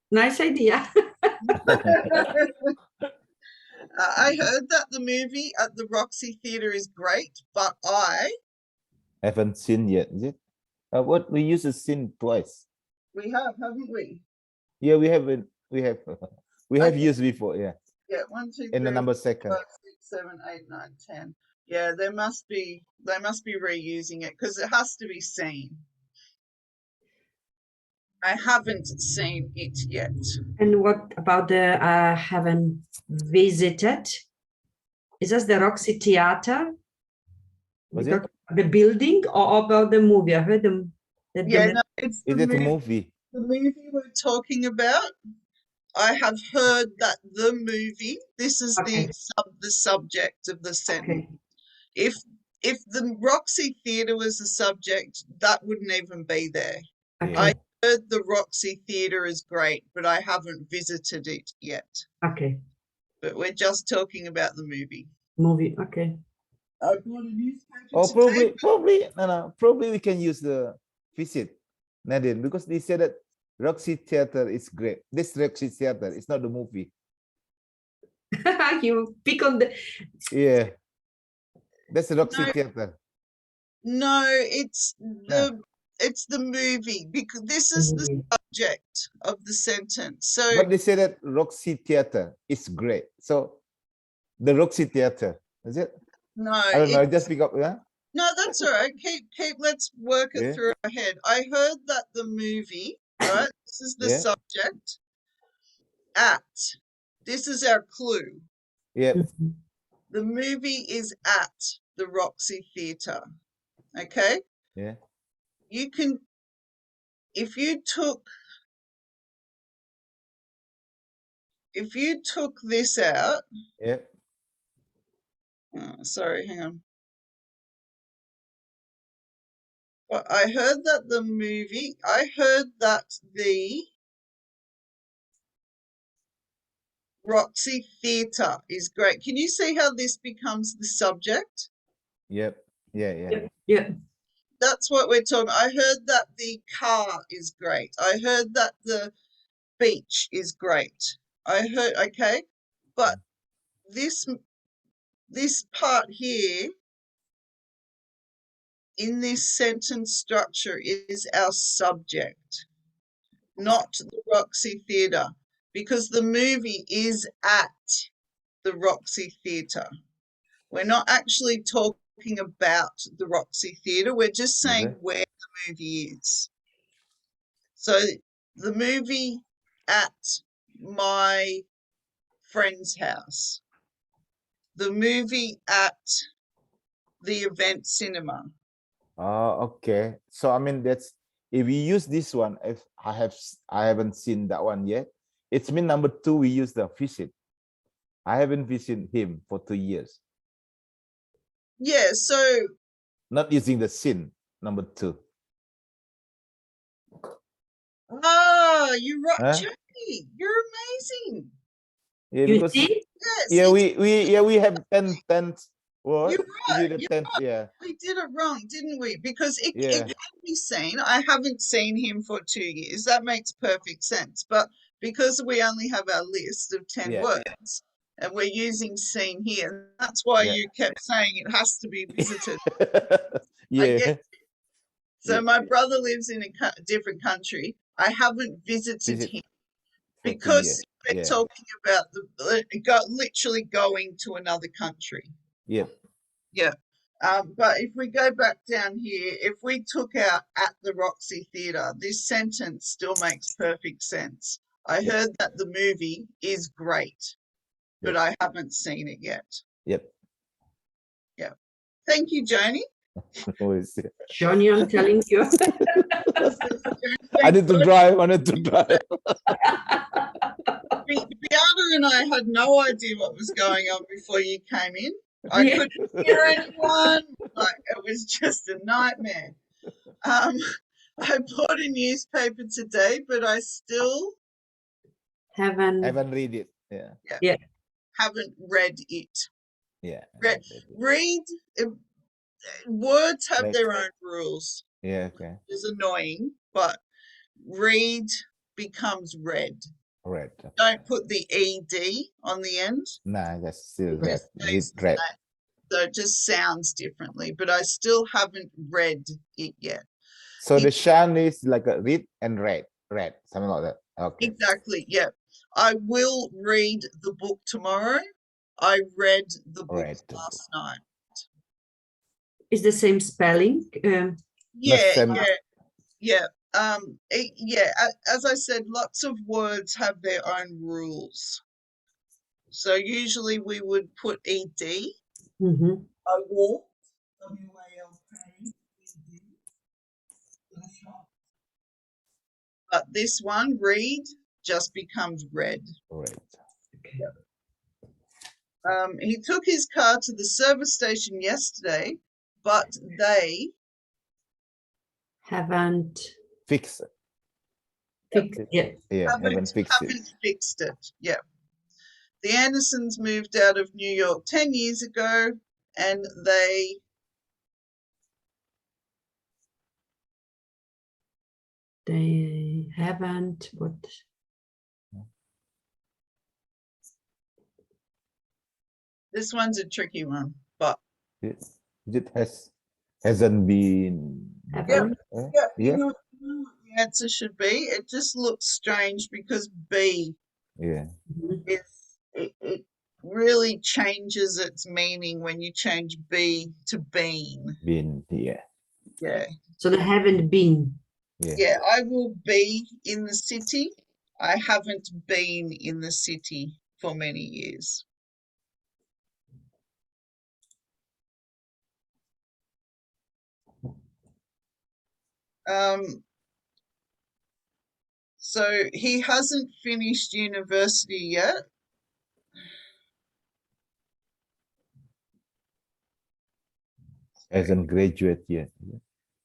Nice idea. I heard that the movie at the Roxy Theatre is great, but I haven't seen yet, is it? What we use the sin twice. We have, haven't we? Yeah, we have it. We have we have used before. Yeah. Yeah, 1, 2, 3, In the number 4, second. 5, 6, 7, 8, 9, 10. Yeah, they must be reusing it because it has to be seen. I haven't seen it yet. And what about the haven't visited? Is this the Roxy Theater? Was it? The building or about the movie? I heard the Yeah, no, it's the Is it a movie. movie? The movie we're talking about. I have heard that the movie. This is Okay. the subject of the sentence. Okay. If the Roxy Theatre was the subject, that wouldn't even be there. Okay. I heard the Roxy Theatre is great, but I haven't visited it yet. Okay. But we're just talking about the movie. Movie. Okay. I bought a newspaper Oh, today. probably we can use the visit, Nadine, because they said that Roxy Theater is great. This Roxy Theater is not the movie. You pick on the. Yeah, that's the Roxy Theater. No, it's the movie because this is the subject of the sentence. So, but they say that Roxy Theater is great. So, the Roxy Theater is it? no, I don't know. Just pick up. Yeah. No, that's all right. Keep. Let's work it through our head. I heard that the movie, right? This is the subject. At. This is our clue. Yeah. The movie is at the Roxy Theatre. Okay. Yeah. You can, if you took this out. Yeah. Sorry, hang on. Well, I heard that the Roxy Theatre is great. Can you see how this becomes the subject? Yep. Yeah. That's what we're talking about. I heard that the car is great. I heard that the beach is great. Okay, but this part here in this sentence structure is our subject, not the Roxy Theatre, because the movie is at the Roxy Theatre. We're not actually talking about the Roxy Theatre. We're just saying where the movie is. So the movie at my friend's house. The movie at the event cinema. Oh, okay. So I mean that's if we use this one, if I haven't seen that one yet. It's mean number 2 we use the visit. I haven't visited him for 2 years. Yeah, so not using the sin, number 2. Oh, you're right, Huh? Jackie. You're amazing. Yeah, You because see? Yes, we have 10 words. You're right. The 10th, yeah. We did it wrong, didn't we? Because it can be seen. I haven't seen him for 2 years. That makes perfect sense. But because we only have our list of 10 words and we're using seen here, that's why you kept saying it has to be visited. So my brother lives in a different country. I haven't visited him because we're talking about literally going to another country. Yeah. But if we go back down here, if we took out at the Roxy Theatre, this sentence still makes perfect sense. I heard that the movie is great, but I haven't seen it yet. Yep. Thank you, Joni. Johnny, I'm telling you. I need to drive. Beata and I had no idea what was going on before you came in. I couldn't hear anyone. It was just a nightmare. I bought a newspaper today, but I still haven't read it. Yeah. Haven't read it. Yeah. Read. Words have their own rules. Yeah. Okay. It's annoying, but read becomes read. Read. Don't put the ed on the end. Nah, that's still read. So it just sounds differently, but I still haven't read it yet. So the shan is like a read and read, something like that. Okay. Exactly. Yeah. I will read the book tomorrow. I read the book last night. Is the same spelling? Yeah, same. yeah. As I said, lots of words have their own rules. So usually we would put ed. I walked. W-A-L-K. But this one, read, just becomes read. Right. Okay. He took his car to the service station yesterday, but they Haven't fixed it. fixed it. Yeah, haven't fixed it. Yeah. The Andersons moved out of New York 10 years ago, and they haven't what? This one's a tricky one, but it hasn't been. Haven't. You know what the answer should be? It just looks strange because B is it really changes its meaning when you change B to been. Been, yeah. Yeah. So they haven't been. Yeah, I will be in the city. I haven't been in the city for many years. So he hasn't finished university yet. Hasn't graduated yet.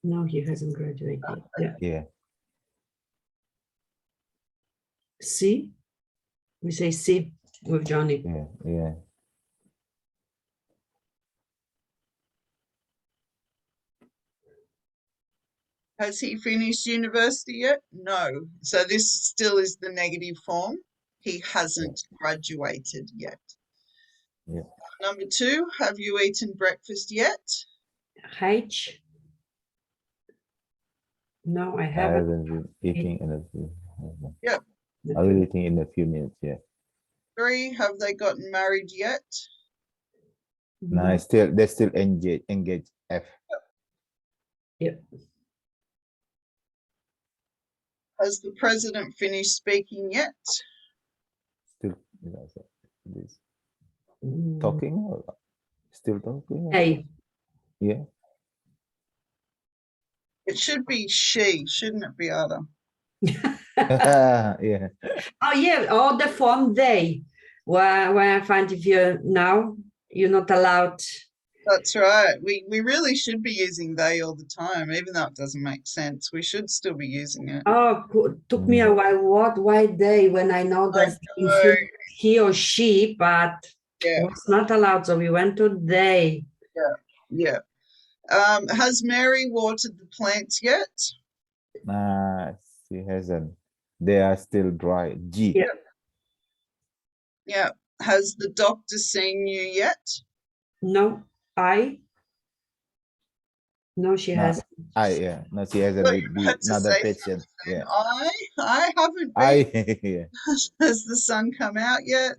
No, he hasn't graduated yet. Yeah. See? We say see with Johnny. Yeah. Has he finished university yet? No. So this still is the negative form. He hasn't graduated yet. Yeah. Number 2, have you eaten breakfast yet? H. No, I haven't. been eating in a few. Yep. I will eating in a few minutes. Yeah. 3, have they gotten married yet? No, they're still engaged. F. Yep. Has the president finished speaking yet? Still, this talking or still talking? A. Yeah. It should be she, shouldn't it, Beata? Yeah. Oh yeah, or the form they. Where I find if you're not allowed. That's right. We really should be using they all the time, even though it doesn't make sense. We should still be using it. Oh, took me a while. Why they? When I know that he or she, but it was not allowed, so we went to they. Yeah. Has Mary watered the plants yet? She hasn't. They are still dry. G. Yeah. Has the doctor seen you yet? No, I. No, she hasn't. No, she hasn't. Another patient. Yeah. I haven't been. Has the sun come out yet?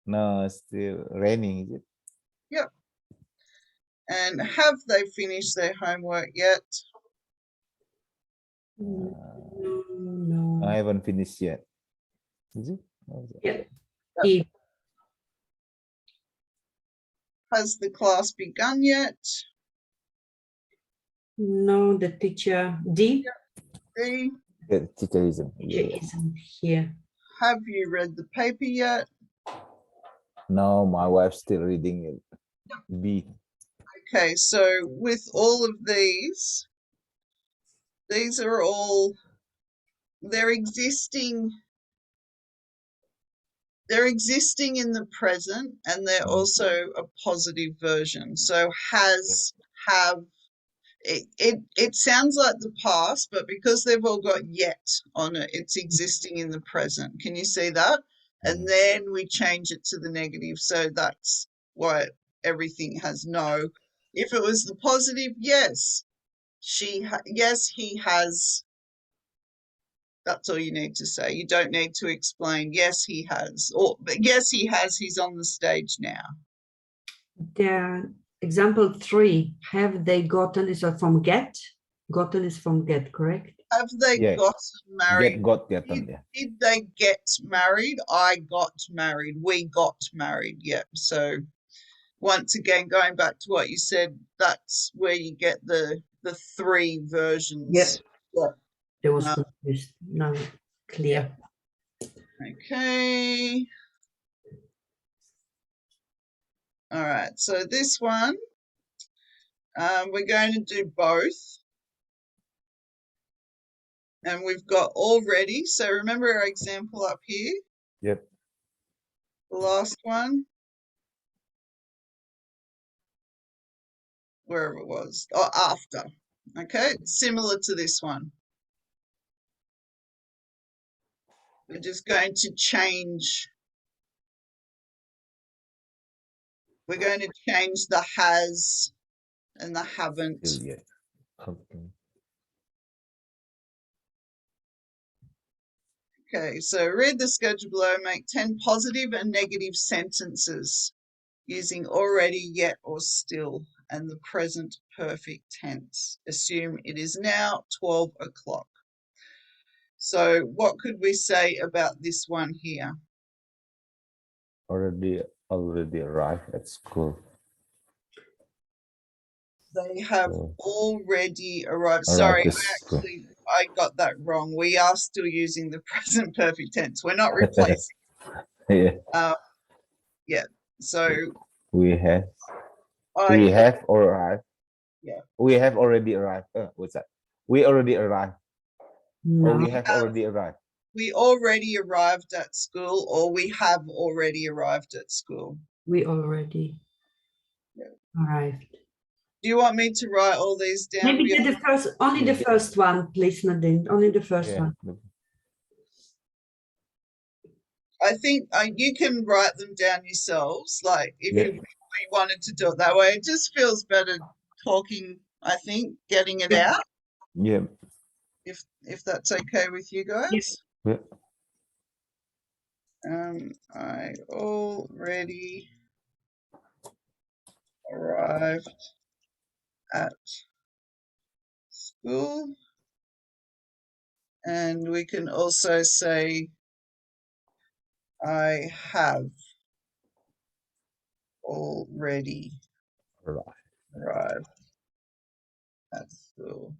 No, it's still raining, is it? Yep. And have they finished their homework yet? No. I haven't finished yet. Is it? Yeah. Has the class begun yet? No, the teacher D. D. The teacher isn't here. Have you read the paper yet? No, my wife's still reading it. B. Okay, so with all of these are all they're existing in the present, and they're also a positive version. So has, have, it sounds like the past, but because they've all got yet on it, it's existing in the present. Can you see that? And then we change it to the negative, so that's why everything has no. If it was the positive, yes, yes, he has. That's all you need to say. You don't need to explain. Yes, he has. Or yes, he has. He's on the stage now. The example 3, have they gotten, is from get? Gotten is from get, correct? Have they gotten married? Did they get married? I got married. We got married. Yeah. So once again, going back to what you said, that's where you get the 3 versions. Yep. Yeah. There was confused. Now clear. Okay. All right. So this one, we're going to do both. And we've got already. So remember our example up here? Yep. The last one. Wherever it was. Or after. Okay. Similar to this one. We're just going to change. We're going to change the has and the haven't. Yeah. Okay. Okay, so read the schedule below, make 10 positive and negative sentences using already, yet, or still, and the present perfect tense. Assume it is now 12 o'clock. So what could we say about this one here? Already arrived at school. They have already arrived. Sorry, I got that wrong. We are still using the present perfect tense. We're not replacing. Yeah. Yeah. So we have arrived. Yeah. We have already arrived. What's that? We already arrived. No. Or we have already arrived. We already arrived at school, or we have already arrived at school. We already arrived. Do you want me to write all these down? Maybe only the first one, please, Nadine. Only the first one. I think you can write them down yourselves. Like if you wanted to do it that way, it just feels better talking. I think getting it out. Yeah. If that's okay with you guys. Yeah. I already arrived at school, and we can also say I have already arrived at school.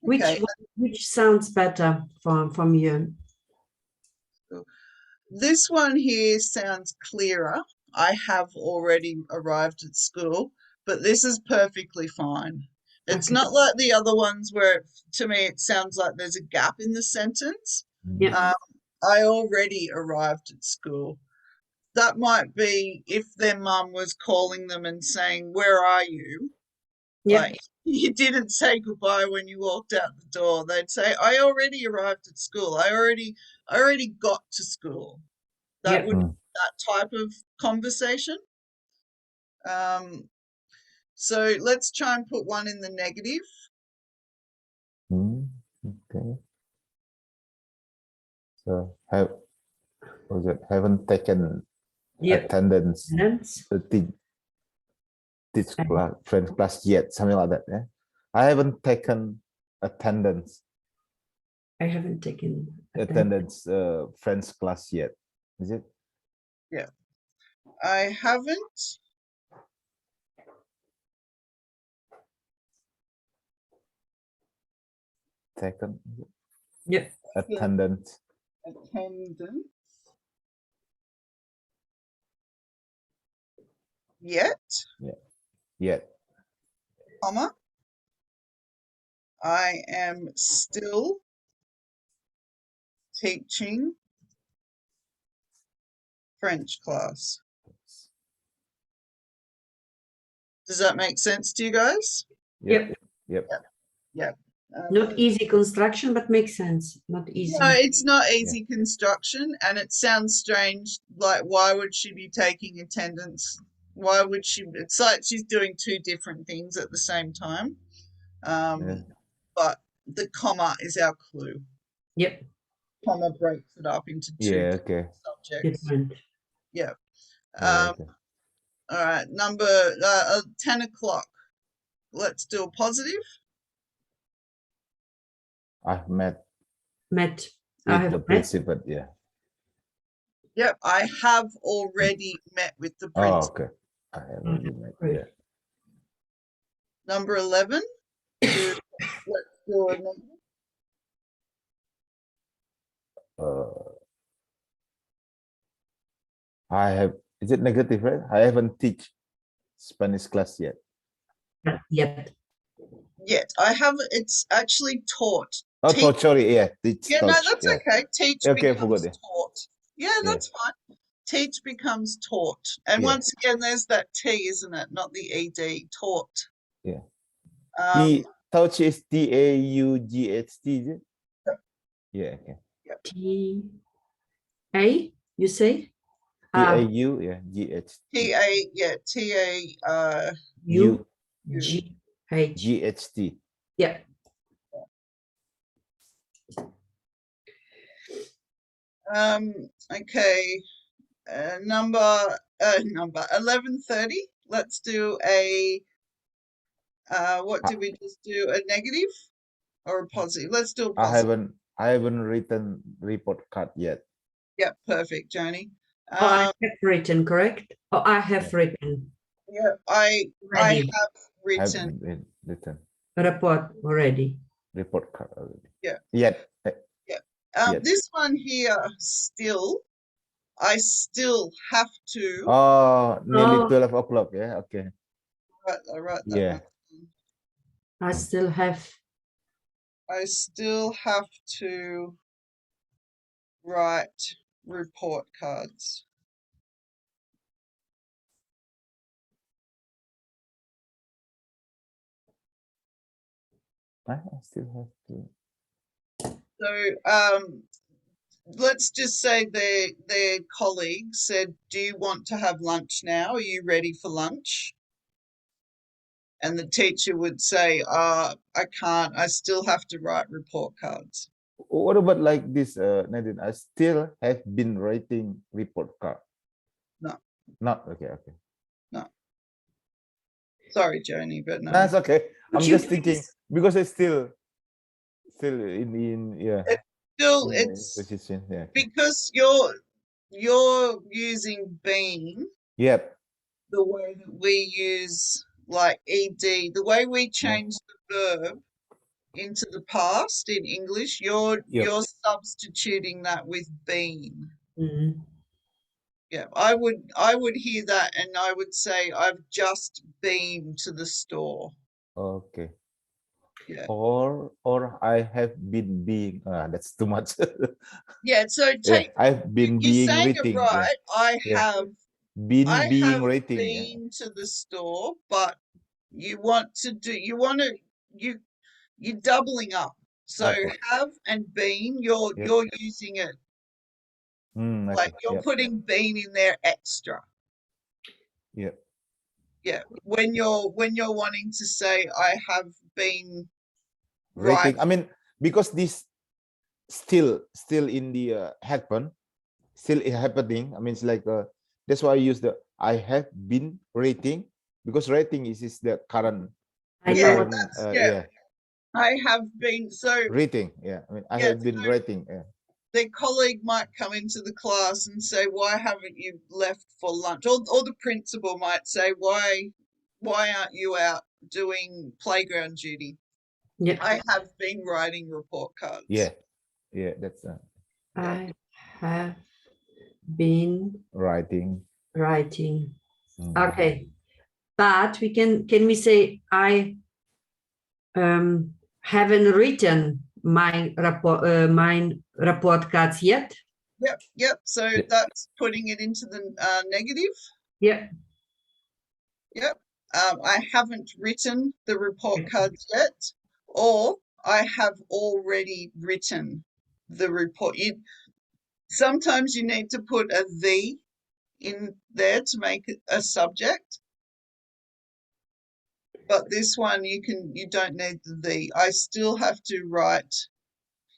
Okay. Which sounds better from you? This one here sounds clearer. I have already arrived at school, but this is perfectly fine. It's not like the other ones where, to me, it sounds like there's a gap in the sentence. Yeah. I already arrived at school. That might be if their mum was calling them and saying, "Where are you?" Yeah. Like, you didn't say goodbye when you walked out the door. They'd say, "I already arrived at school. I already got to school." That would be that type of conversation. So let's try and put one in the negative. Okay. So haven't taken attendance to teach class, French class yet, something like that. Yeah. I haven't taken attendance. I haven't taken attendance French class yet. Is it? Yeah. I haven't taken attendance yet. Comma. I am still teaching French class. Does that make sense to you guys? Yep. Not easy construction, but makes sense. Not easy. No, it's not easy construction, and it sounds strange. Like, why would she be taking attendance Why would she? It's like she's doing two different things at the same time. But the comma is our clue. Yep. Comma breaks it up into two different subjects. Different. Yeah. Okay. All right. Number 10 o'clock. Let's do a positive. I've met Met. with I have the met. principal. Yeah. Yep. I have already met with the Oh, principal. okay. I have already met. Yeah. Number 11. Let's do a negative. I have. Is it negative, right? I haven't teach Spanish class yet. Yet. I have. It's actually taught. Oh, taught, sorry. Yeah. Teach, Yeah, no, that's okay. Teach okay, becomes forgot it. taught. Yeah, that's fine. Teach becomes taught. And once again, there's that T, isn't it? Not the ED. Taught. Yeah. The touch is T-A-U-G-H-T, is it? Yeah, okay. T-A, you say? T-A-U, yeah, G-H. T-A, yeah, T-A, U-G-H. G-H-T. Yeah. Okay. Number 11:30. Let's do a what did we just do? A negative or a positive? Let's do a positive. I haven't written report card yet. Yeah, perfect, Joni. I have written, correct? Oh, I have written. Yeah, I have written. Written. Report already. Report card already. Yeah. Yet. This one here, still, I still have to. Oh, nearly 12 o'clock. Yeah, okay. I write that Yeah. one. I still have to write report cards. I still have to. So let's just say their colleague said, "Do you want to have lunch now? Are you ready for lunch?" And the teacher would say, "I can't. I still have to write report cards." What about like this, Nadine? I still have been writing report card. No. Not okay. No. Sorry, Joni, but no. That's okay. I'm just thinking because it's still in yeah. It's position. Yeah. because you're using been. Yep. The way that we use like ed, the way we change the verb into the past in English, you're substituting that with been. Yeah, I would hear that and I would say I've just been to the store. Okay. Yeah. Or I have been being. That's too much. Yeah. So I've been you're being saying rating. it right. I have being rating. been to the store, but you're doubling up. So have and been, you're using it like you're putting been in there extra. Yeah. Yeah. When you're wanting to say I have been rating. I mean, because this still in the still happening. I mean, it's like that's why I use the I have been rating, because rating is the current. I have been rating. Yeah, I mean, I have been rating. Yeah. Their colleague might come into the class and say, "Why haven't you left for lunch?" Or the principal might say, "Why aren't you out doing playground duty?" Yeah. I have been writing report cards. Yeah, that's. I have been writing. Okay, but can we say I haven't written my report cards yet? Yep. So that's putting it into the negative. Yep. I haven't written the report cards yet, or I have already written the report. Sometimes you need to put a "the" in there to make it a subject. But this one you don't need the. I still have to write.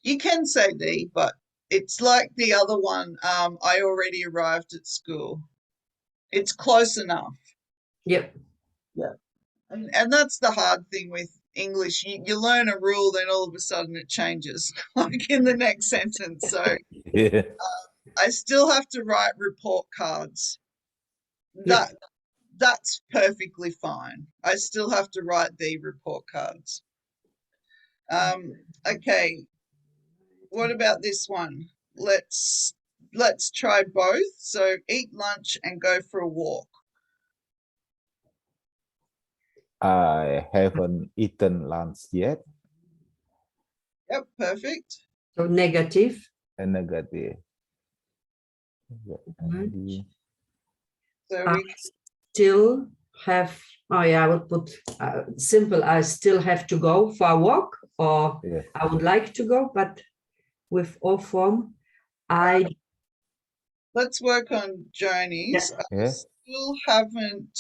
You can say the, but it's like the other one. I already arrived at school. It's close enough. Yep. Yeah. And that's the hard thing with English. You learn a rule, then all of a sudden it changes, like in the next sentence. So Yeah. I still have to write report cards. Yeah. That's perfectly fine. I still have to write the report cards. Okay. What about this one? Let's try both. So eat lunch and go for a walk. I haven't eaten lunch yet. Yep, perfect. So negative. And negative. So I we still have, oh yeah, I would put simple, I still have to go for a walk, or Yeah. I would like to go, but with all form, let's work on Joni's. Yeah. I still haven't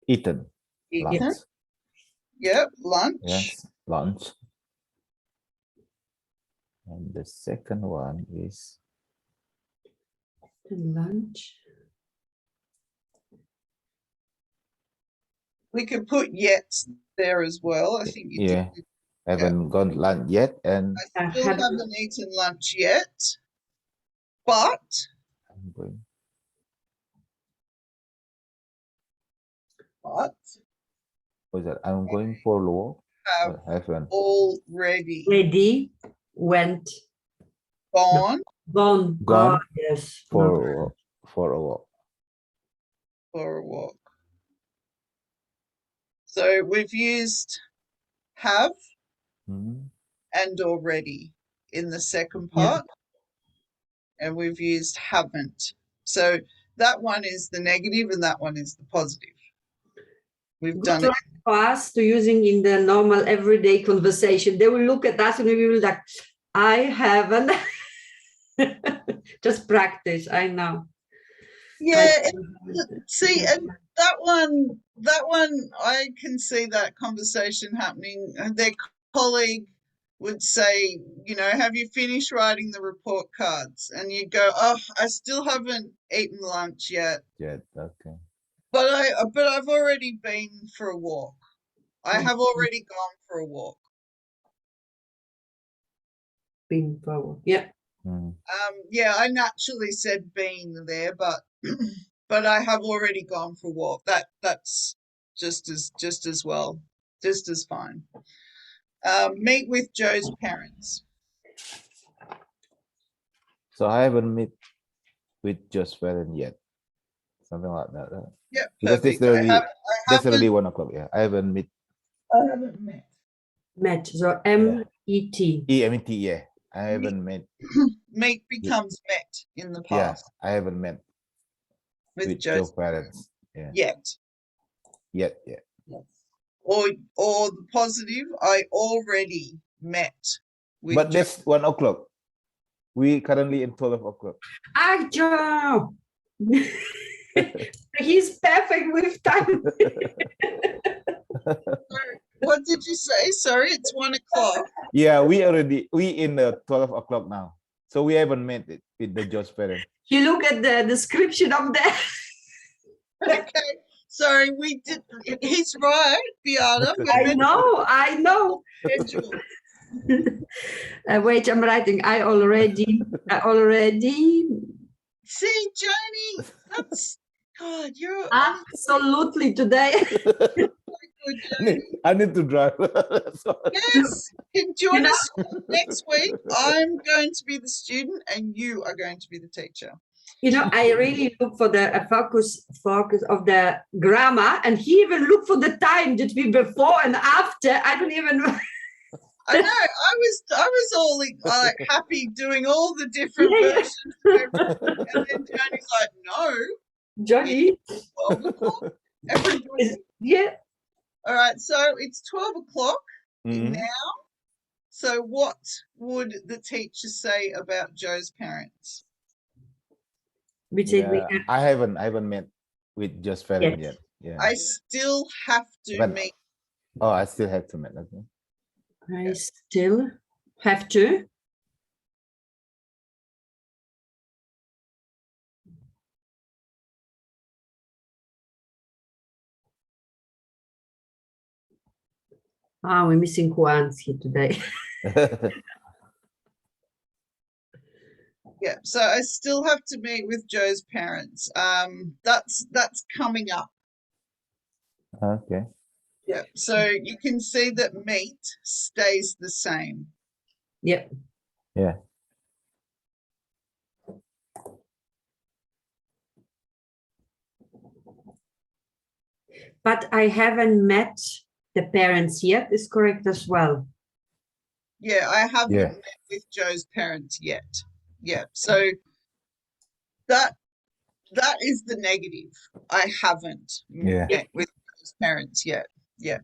Eaten eaten. lunch. Yep, lunch. Yes, lunch. And the second one is lunch. We could put yet there as well. I think you yeah. did. Haven't gone lunch yet, and I still haven't eaten lunch yet, but I'm going. But Was that I'm going for a walk? have Haven't already Went gone gone. Gone Oh, yes. for Not- a walk. For a walk. for a walk. So we've used have Mhm. and already in the second part, and we've used haven't. So that one is the negative and that one is the positive. We've Good done it. for us to using in the normal everyday conversation. They will look at us and we will like, I haven't. Just practice. I know. Yeah, see, and that one, I can see that conversation happening. Their colleague would say, you know, have you finished writing the report cards? And you go, oh, I still haven't eaten lunch yet. Yeah, okay. But I've already been for a walk. I have already gone for a walk. Been forward. Yeah. Yeah, I naturally said been there, but but I have already gone for a walk. That's just as well, just as fine. Meet with Joe's parents. So I haven't met with Joe's parents yet. Something like that. Yeah, Because perfect. that's already 1 o'clock. Yeah, I haven't met. I haven't met. Met. So M-E-T. E-M-E-T, yeah. I haven't met. Meet becomes met in the past. Yeah, I haven't met with Joe's parents. Yeah. Yet. Yeah. Yes. Or the positive, I already met with But that's 1 o'clock. We currently in 12 o'clock. Joe. He's perfect with time. What did you say? Sorry, it's 1 o'clock. Yeah, we in the 12 o'clock now. So we haven't met it with the Joe's parents. You look at the description of that. Okay, sorry, we did. He's right, Beata. I know. Wait, I'm writing. I already. See, Joni, that's God. You're Absolutely today. good, I need to drive. Yes, can join us next week. I'm going to be the student, and you are going to be the teacher. You know, I really look for the focus of the grammar, and he even looked for the time that we before and after. I don't even. I know. I was all like happy doing all the different versions, and then Johnny's like, "No, Johnny, 12 o'clock." Everybody. Yeah. All right, so it's 12 o'clock now. So what would the teacher say about Joe's parents? I haven't met with Joe's parents yet. Yeah. I still have to meet. Oh, I still have to meet. Okay. I still have to. Ah, we're missing Kwanzaa today. Yeah, so I still have to meet with Joe's parents. That's coming up. Okay. Yeah, so you can see that meet stays the same. Yep. Yeah. But I haven't met the parents yet is correct as well. Yeah, I haven't met with Joe's parents yet. Yeah, so that is the negative. I haven't met with Joe's parents yet. Yeah.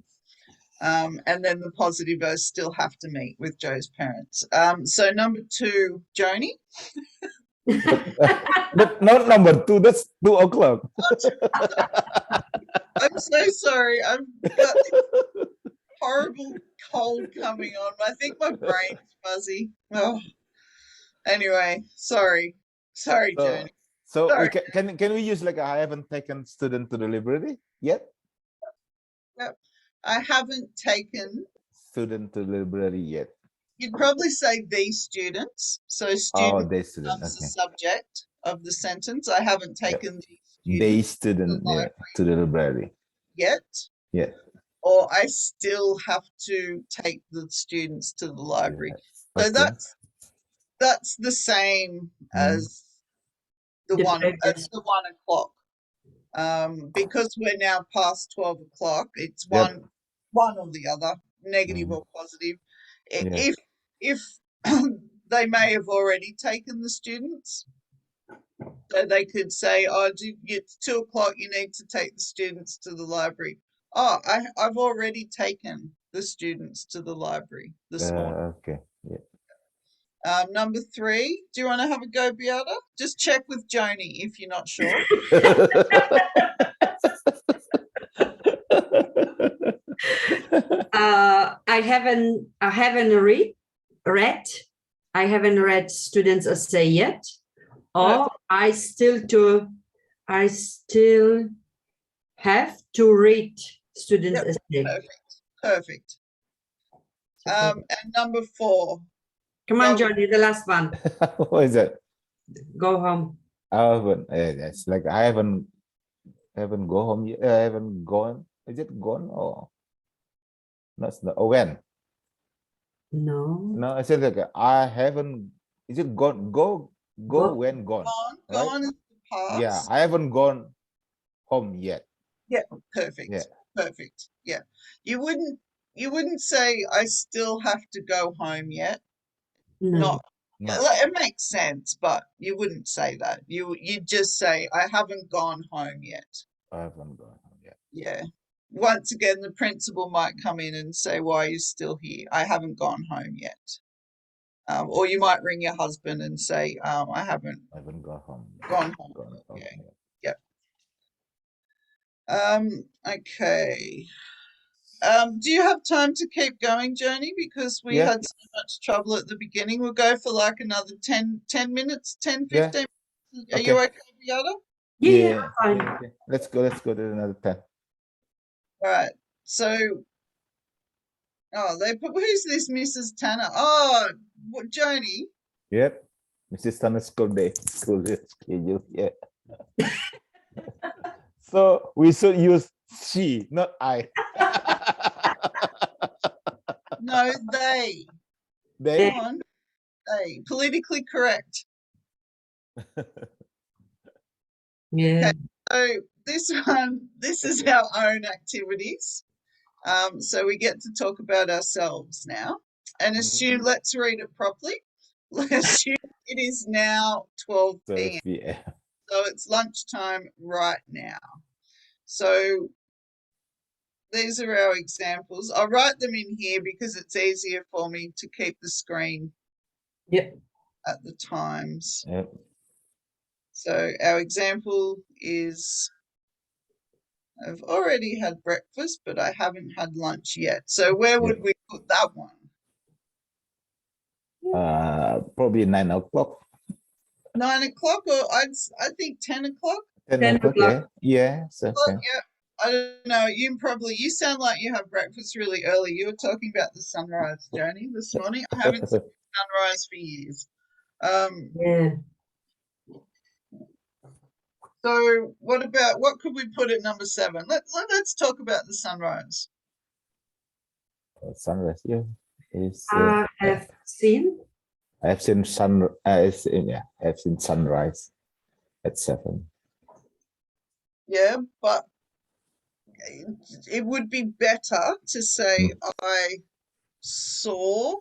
And then the positive, I still have to meet with Joe's parents. So number 2, Joni. But not number 2, that's 2 o'clock. I'm so sorry. I've got this horrible cold coming on. I think my brain's fuzzy. Oh. Anyway, sorry, Joni. So sorry. we can we use like I haven't taken student to the library yet? Yep. I haven't taken student to the library yet. You'd probably say these students. So student they student. becomes Okay. the subject of the sentence. I haven't taken They student to the library yet. Yeah. Or I still have to take the students to the library. So that's the same as the 1 o'clock. Because we're now past 12 o'clock, it's one or the other, negative or positive. If they may have already taken the students, so they could say, "Oh, it's 2 o'clock. You need to take the students to the library." Oh, I've already taken the students to the library this morning. Okay. Yeah. Number 3, do you want to have a go, Beata? Just check with Joni if you're not sure. I haven't read students essay yet, or I still have to read students essay. Perfect. And number 4. Come on, Johnny, the last one. What is that? Go home. I haven't. It's like I haven't go home yet. I haven't gone. Is it gone or not? Oh, when? No. I said like I haven't. Is it gone? Go when gone? Gone is the past. Yeah, I haven't gone home yet. Yeah, perfect. Yeah. Perfect. Yeah. You wouldn't say I still have to go home yet. No. It makes sense, but you wouldn't say that. You'd just say I haven't gone home yet. I haven't gone home yet. Yeah. Once again, the principal might come in and say, "Why are you still here? I haven't gone home yet." Or you might ring your husband and say, "I haven't gone home. Yep. Okay. Do you have time to keep going, Joni? Because we had so much trouble at the beginning. We'll go for like another 10 minutes, 10, 15 minutes. Are you okay, Beata? Yeah, fine. Let's go to another 10. All right. So, they put, who's this Mrs. Tanner? Oh, Joni. Yep. Mrs. Tanner school schedule. Yeah. So we should use she, not I. No, they. They. Come on. They. Politically correct. Yeah. Okay, so this is our own activities. So we get to talk about ourselves now and assume, let's read it properly. Let's assume it is now 12 p.m. So it's lunchtime right now. So these are our examples. I'll write them in here because it's easier for me to keep the screen at the times. Yep. So our example is I've already had breakfast, but I haven't had lunch yet. So where would we put that one? Probably 9 o'clock. 9 o'clock, or I think 10 o'clock. 10 o'clock, yeah. Yes, okay. Yeah, I don't know. You sound like you have breakfast really early. You were talking about the sunrise, Joni, this morning. I haven't seen sunrise for years. Yeah. So what could we put at number 7? Let's talk about the sunrise. Sunrise, yeah. I have seen I've seen I've seen sunrise at 7. Yeah, but it would be better to say I saw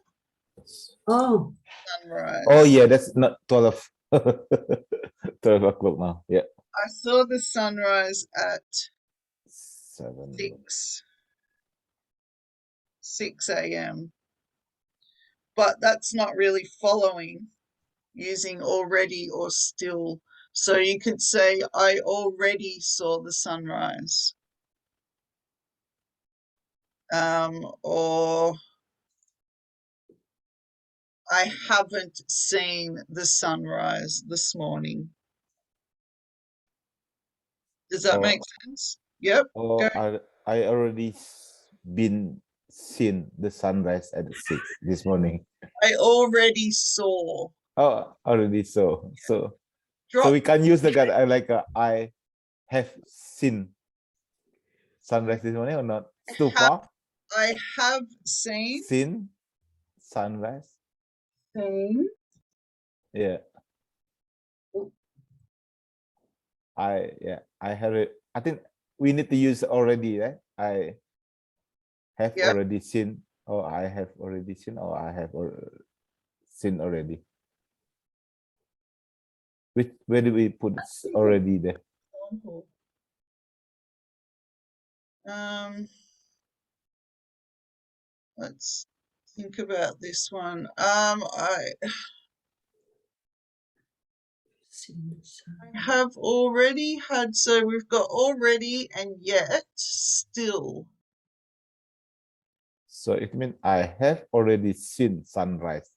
sunrise. Oh yeah, that's not 12. 12 o'clock now. Yeah. I saw the sunrise at 7. 6 a.m. But that's not really following using already or still. So you could say I already saw the sunrise. Or I haven't seen the sunrise this morning. Does that make sense? Yep. I already seen the sunrise at 6 this morning. I already saw. Oh, already saw. So we can use the guy I have seen sunrise this morning or not? Too far? I have seen sunrise. Seen. Yeah. I heard it. I think we need to use already, right? I have already seen, or I have already seen, or I have seen already. Where do we put already there? Let's think about this one. I have already had, so we've got already and yet, still. So it means I have already seen sunrise.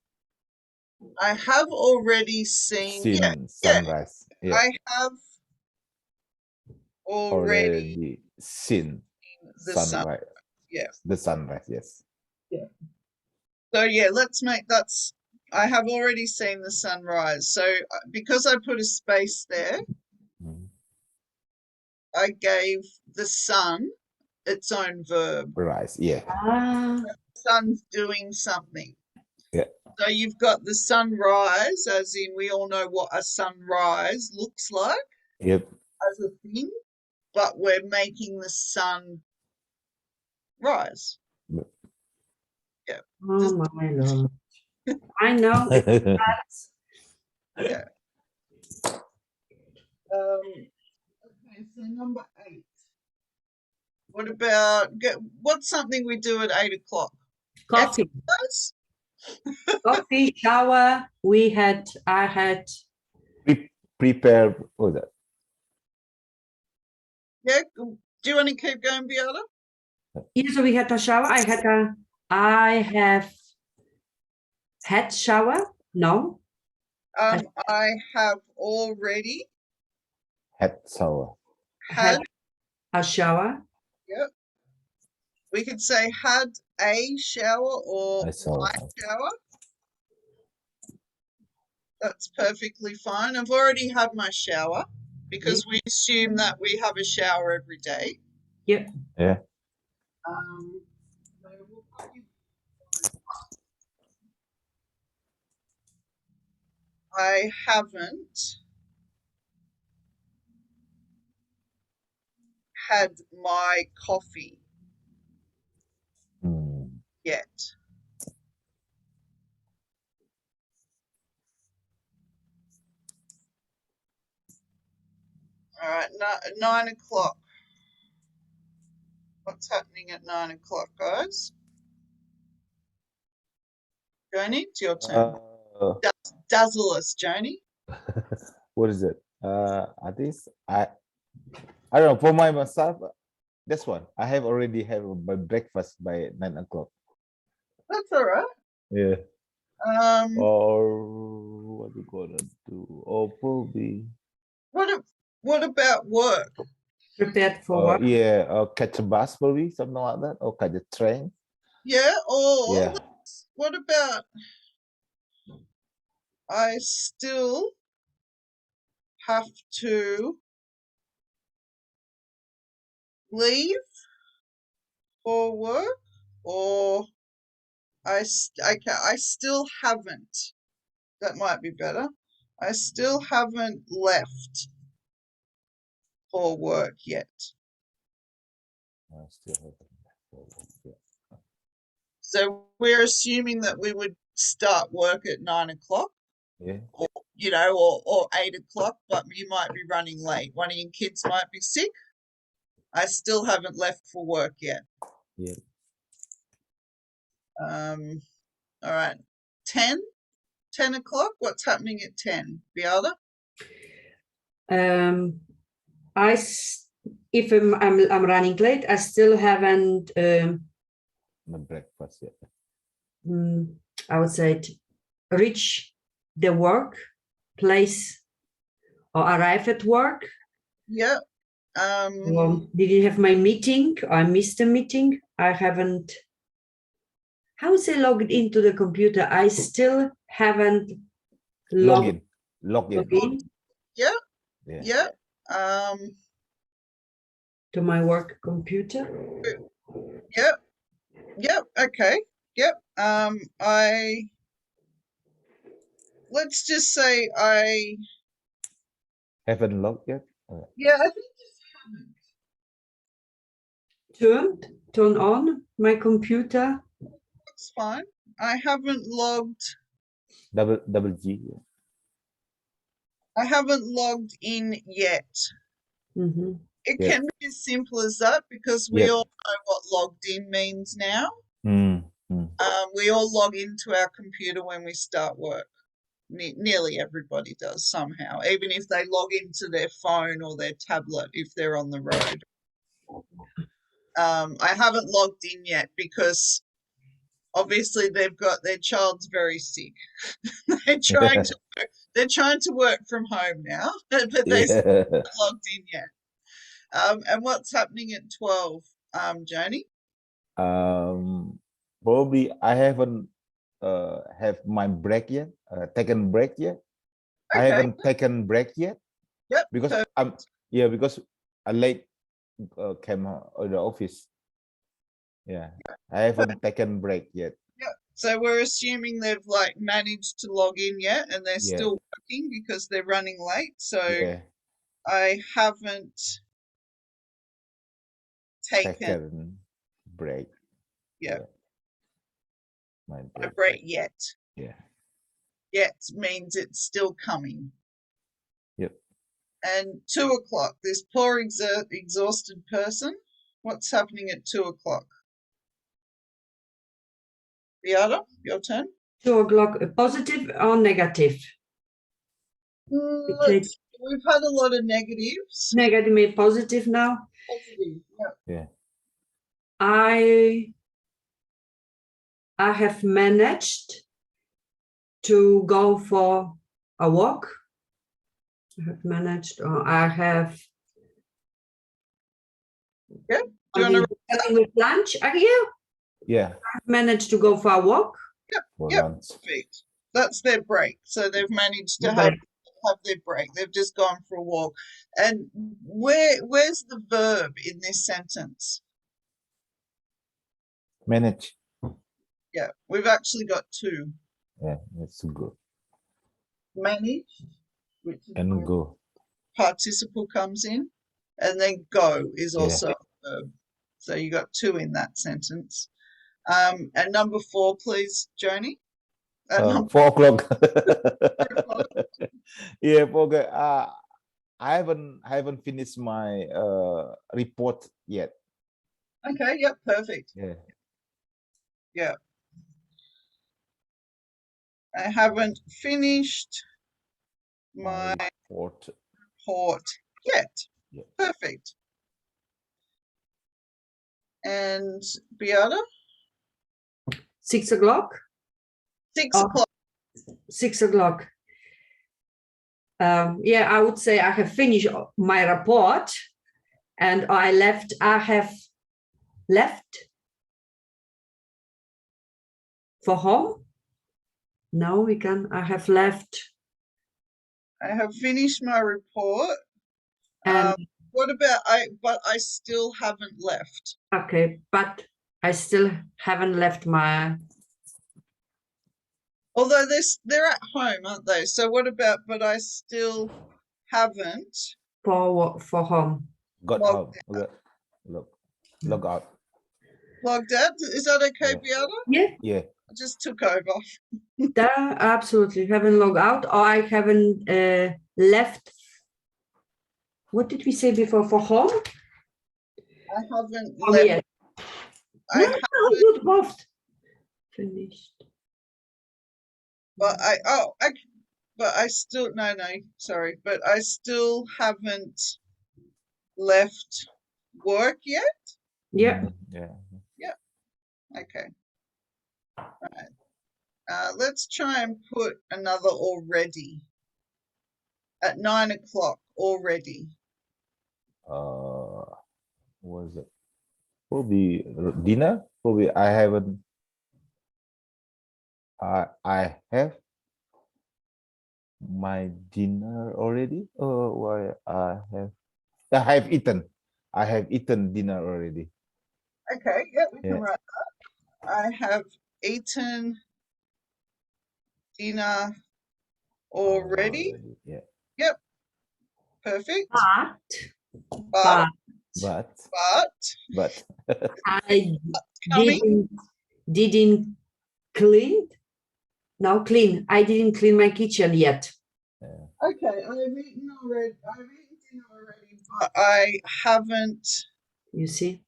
I have already seen sunrise. Yeah. I have already seen the sunrise. Yeah. The sunrise, yes. Yeah. So yeah, let's make that's I have already seen the sunrise. So because I put a space there, I gave the sun its own verb. Rise, yeah. The sun's doing something. Yeah. So you've got the sunrise, as in we all know what a sunrise looks like. Yep. As a thing, but we're making the sun rise. Yeah. Oh my Lord. I know. Yeah. Okay, so number 8. What about what's something we do at 8 o'clock? Coffee. Exercise? Coffee, shower. I had prepare. What was that? Yeah. Do you want to keep going, Beata? Yeah, so we had a shower. I have had shower. No. I have already had shower. Had a shower. Yep. We could say had a shower or my shower. That's perfectly fine. I've already had my shower because we assume that we have a shower every day. Yep. Yeah. I haven't had my coffee yet. All right, 9 o'clock. What's happening at 9 o'clock, guys? Joni, it's your turn. Dazzle us, Joni. What is it? I don't know. For myself, That's one. I have already have my breakfast by 9 o'clock. That's all right. Yeah. Or what we gonna do? Or probably. What about work? Prepared for work. Yeah, or catch a bus, probably something like that, or catch a train. Yeah. Or Yeah. what about? I still have to leave for work, or I still haven't. That might be better. I still haven't left for work yet. I still haven't. Yeah. So we're assuming that we would start work at 9 o'clock, Yeah. or, or 8 o'clock, but you might be running late. One of your kids might be sick. I still haven't left for work yet. Yeah. All right. 10 o'clock. What's happening at 10? Beata? If I'm running late, I still haven't The breakfast yet. I would say reach the work place or arrive at work. Yeah. Did you have my meeting? I missed a meeting. I haven't. How is it logged into the computer? I still haven't Login. Yeah. Yeah. Yeah. To my work computer. Yep. Yep. Okay. Yep. Let's just say I Haven't logged yet. Yeah, I think Turn on my computer. that's fine. I haven't logged. Double G. Yeah. I haven't logged in yet. Mm-hmm. It can be as simple as that, because we all know what logged in means now. We all log into our computer when we start work. Nearly everybody does somehow, even if they log into their phone or their tablet if they're on the road. I haven't logged in yet because obviously they've got their child's very sick. They're trying to work from home now, but they still haven't logged in yet. And what's happening at 12, Joni? Probably I haven't have my break yet. Taken break yet. Okay. I haven't taken break yet. Yep. Because perfect. because I late came to the office. Yeah. I haven't taken break yet. Yeah. So we're assuming they've managed to log in yet, and they're still working because they're running late. So I haven't taken break. Yeah. My break yet. Yeah. Yet means it's still coming. Yep. And 2 o'clock, this poor exhausted person. What's happening at 2 o'clock? Beata, your turn. 2 o'clock, positive or negative? We've had a lot of negatives. Negative, positive now. Positive, yeah. I have managed to go for a walk. I have managed, or I have. Yeah. Do you want to with lunch? Yeah. I've managed to go for a walk. Yep. Perfect. That's their break. So they've managed to have their break. They've just gone for a walk. And where's the verb in this sentence? Manage. Yeah, we've actually got 2. Yeah, that's good. Manage, which is and go. Participle comes in, and then go is also a verb. So you got 2 in that sentence. And number 4, please, Joni. 4 o'clock. Yeah, 4 o'clock. I haven't finished my report yet. Okay. Yep. Perfect. Yeah. Yeah. I haven't finished my report yet. Yeah. Perfect. And Beata? 6 o'clock. 6 o'clock. 6 o'clock. Yeah, I would say I have finished my report and I have left for home. No, I have left. I have finished my report. And what about but I still haven't left. Okay, but I still haven't left my. Although they're at home, aren't they? So what about but I still haven't For home. Got out. Log out. logged out. Is that okay, Beata? Yeah. Yeah. I just took over. Absolutely. Haven't logged out, or I haven't left. What did we say before? For home? I haven't Oh, left. yeah. I No, good, both. Finished. But I still sorry, but I still haven't left work yet. Yeah. Yeah. Okay. Right. Let's try and put another already at 9 o'clock already. What was it? Probably dinner. Probably I haven't. I have my dinner already. Oh, why I have eaten. I have eaten dinner already. Okay, yeah, we can write that. I have eaten dinner already. Yeah. Yep. Perfect. But I didn't clean. No, clean. I didn't clean my kitchen yet. Okay, I've eaten dinner already, but I haven't. You see,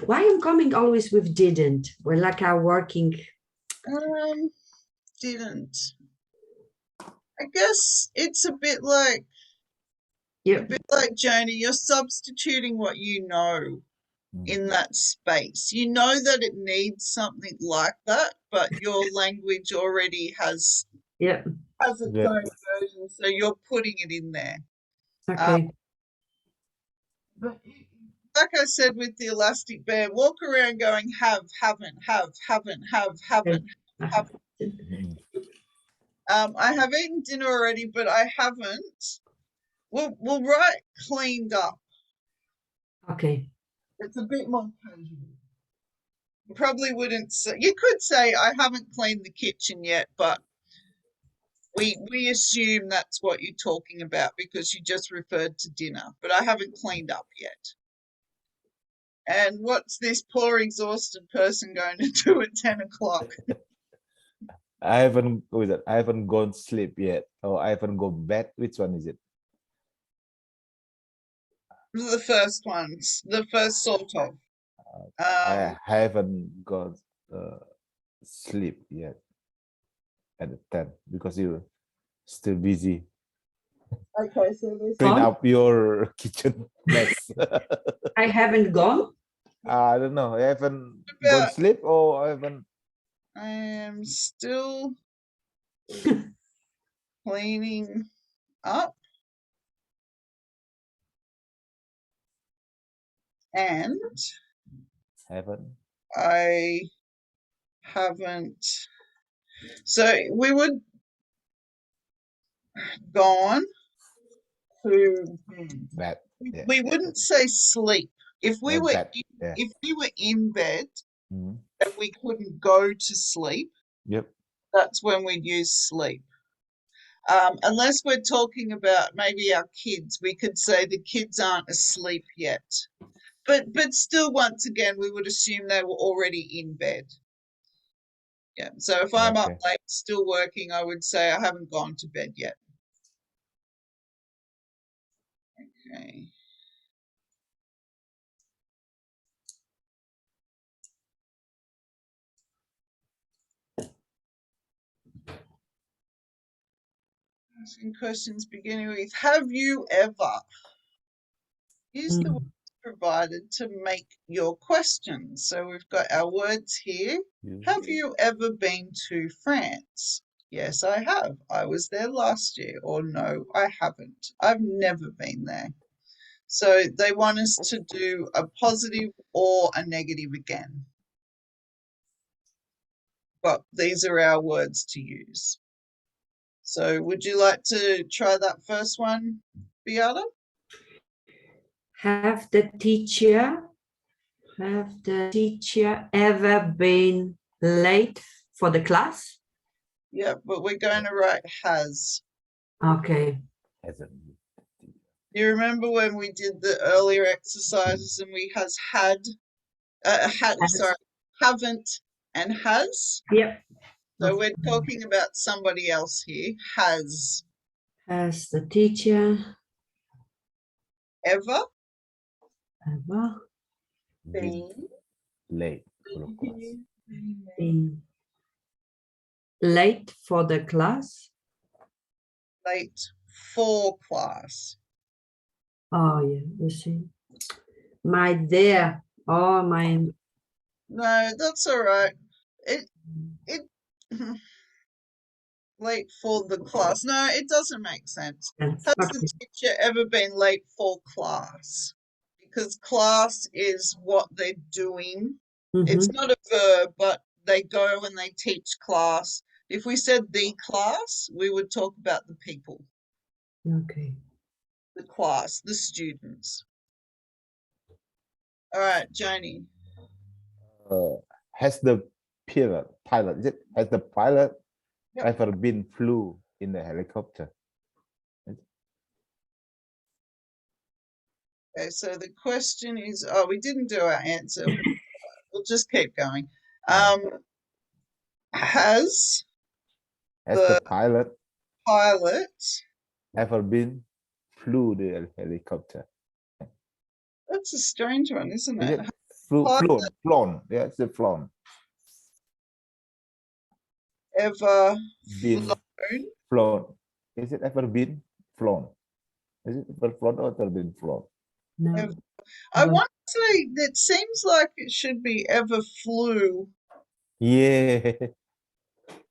why I'm coming always with didn't? We're like our working. Didn't. I guess it's a bit like. Yeah. A bit like Joni, you're substituting what you know in that space. You know that it needs something like that, but your language already has its own version, so you're putting it in there. Okay. But like I said with the elastic band, walk around going haven't. I have eaten dinner already, but I haven't. We'll write cleaned up. Okay. It's a bit more casual. You probably wouldn't say, you could say I haven't cleaned the kitchen yet, but we assume that's what you're talking about because you just referred to dinner, but I haven't cleaned up yet. And what's this poor exhausted person going to do at 10 o'clock? I haven't gone to sleep yet. Or I haven't gone to bed. Which one is it? The first ones, the first sort of. I haven't gone sleep yet at the 10 because you're still busy. Okay, so clean up your kitchen mess. I haven't gone. I don't know. I haven't gone sleep or I haven't. I am still cleaning up. And I haven't. So we would gone to bed. We wouldn't say sleep. If we were in bed and we couldn't go to sleep, that's when we'd use sleep. Unless we're talking about maybe our kids, we could say the kids aren't asleep yet. But still, once again, we would assume they were already in bed. Yeah. So if I'm up late, still working, I would say I haven't gone to bed yet. Okay. Asking questions beginning with, have you ever? Use the word provided to make your questions. So we've got our words here. Have you ever been to France? Yes, I have. I was there last year. Or no, I haven't. I've never been there. So they want us to do a positive or a negative again. But these are our words to use. So would you like to try that first one, Beata? Have the teacher ever been late for the class? Yeah, but we're going to write has. Okay. You remember when we did the earlier exercises and we haven't and has? Yep. So we're talking about somebody else here. Has the teacher ever Been late for the class. been late for the class? late for class? Oh, yeah, you see. My dear. Oh, my. No, that's all right. It late for the class. No, it doesn't make sense. Has the teacher ever been late for class? Because class is what they're doing. It's not a verb, but they go and they teach class. If we said the class, we would talk about the people. Okay. The class, the students. All right, Joni. Has the pilot, is it? Has the pilot ever been flew in the helicopter? Okay, so the question is, oh, we didn't do our answer. We'll just keep going. Has the pilot ever been flew the helicopter? That's a strange one, isn't it? Flown. Yeah, it's a flown. Ever been flown? Is it ever been flown? Is it ever flown or ever been flown? No. I want to say that seems like it should be ever flew. Yeah,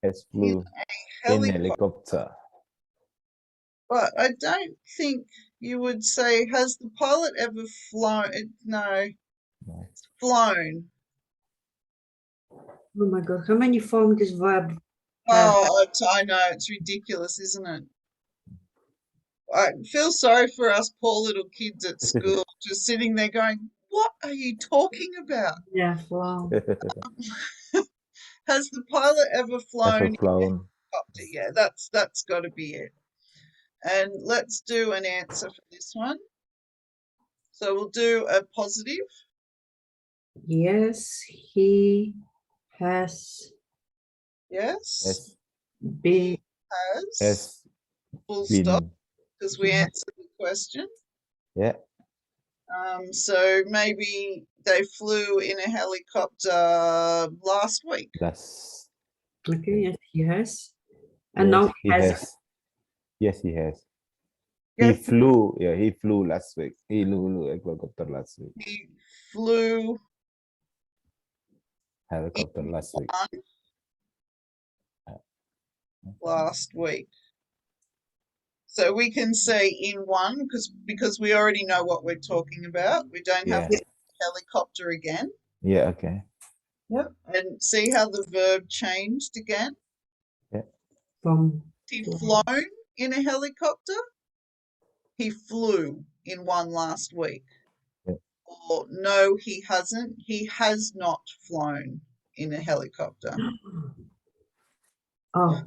has flew in helicopter. But I don't think you would say, has the pilot ever flown? No, it's flown. Oh my God, how many forms this verb? Oh, I know, it's ridiculous, isn't it? I feel sorry for us poor little kids at school just sitting there going, what are you talking about? Yeah, flown. Has the pilot ever flown? Ever flown. Yeah, that's got to be it. And let's do an answer for this one. So we'll do a positive. Yes, he has. Yes. Been. Has. Full stop, because we answered the question. Yeah. So maybe they flew in a helicopter last week. Yes. Okay, yes, he has. And now he has. Yes, he has. Yes. He flew. Yeah, he flew last week. He flew helicopter last week. He flew helicopter last week. Last week. So we can say in one because we already know what we're talking about. We don't have to helicopter again. Yeah, okay. Yep. And see how the verb changed again? Yeah. He flown in a helicopter. He flew in one last week. Yeah. Or no, he hasn't. He has not flown in a helicopter. Oh.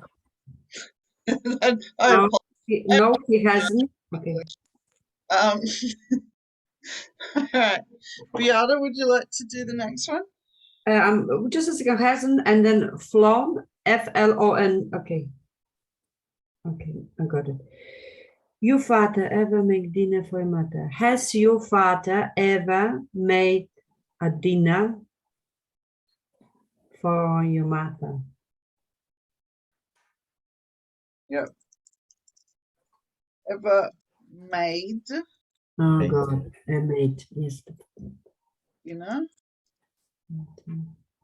No, he hasn't. Okay. All right. Beata, would you like to do the next one? Just a second, hasn't, and then flown, F-L-O-N. Okay. Okay, I got it. Your father ever make dinner for your mother? Has your father ever made a dinner for your mother? Yep. Ever made Oh Made. God, made. Yes. dinner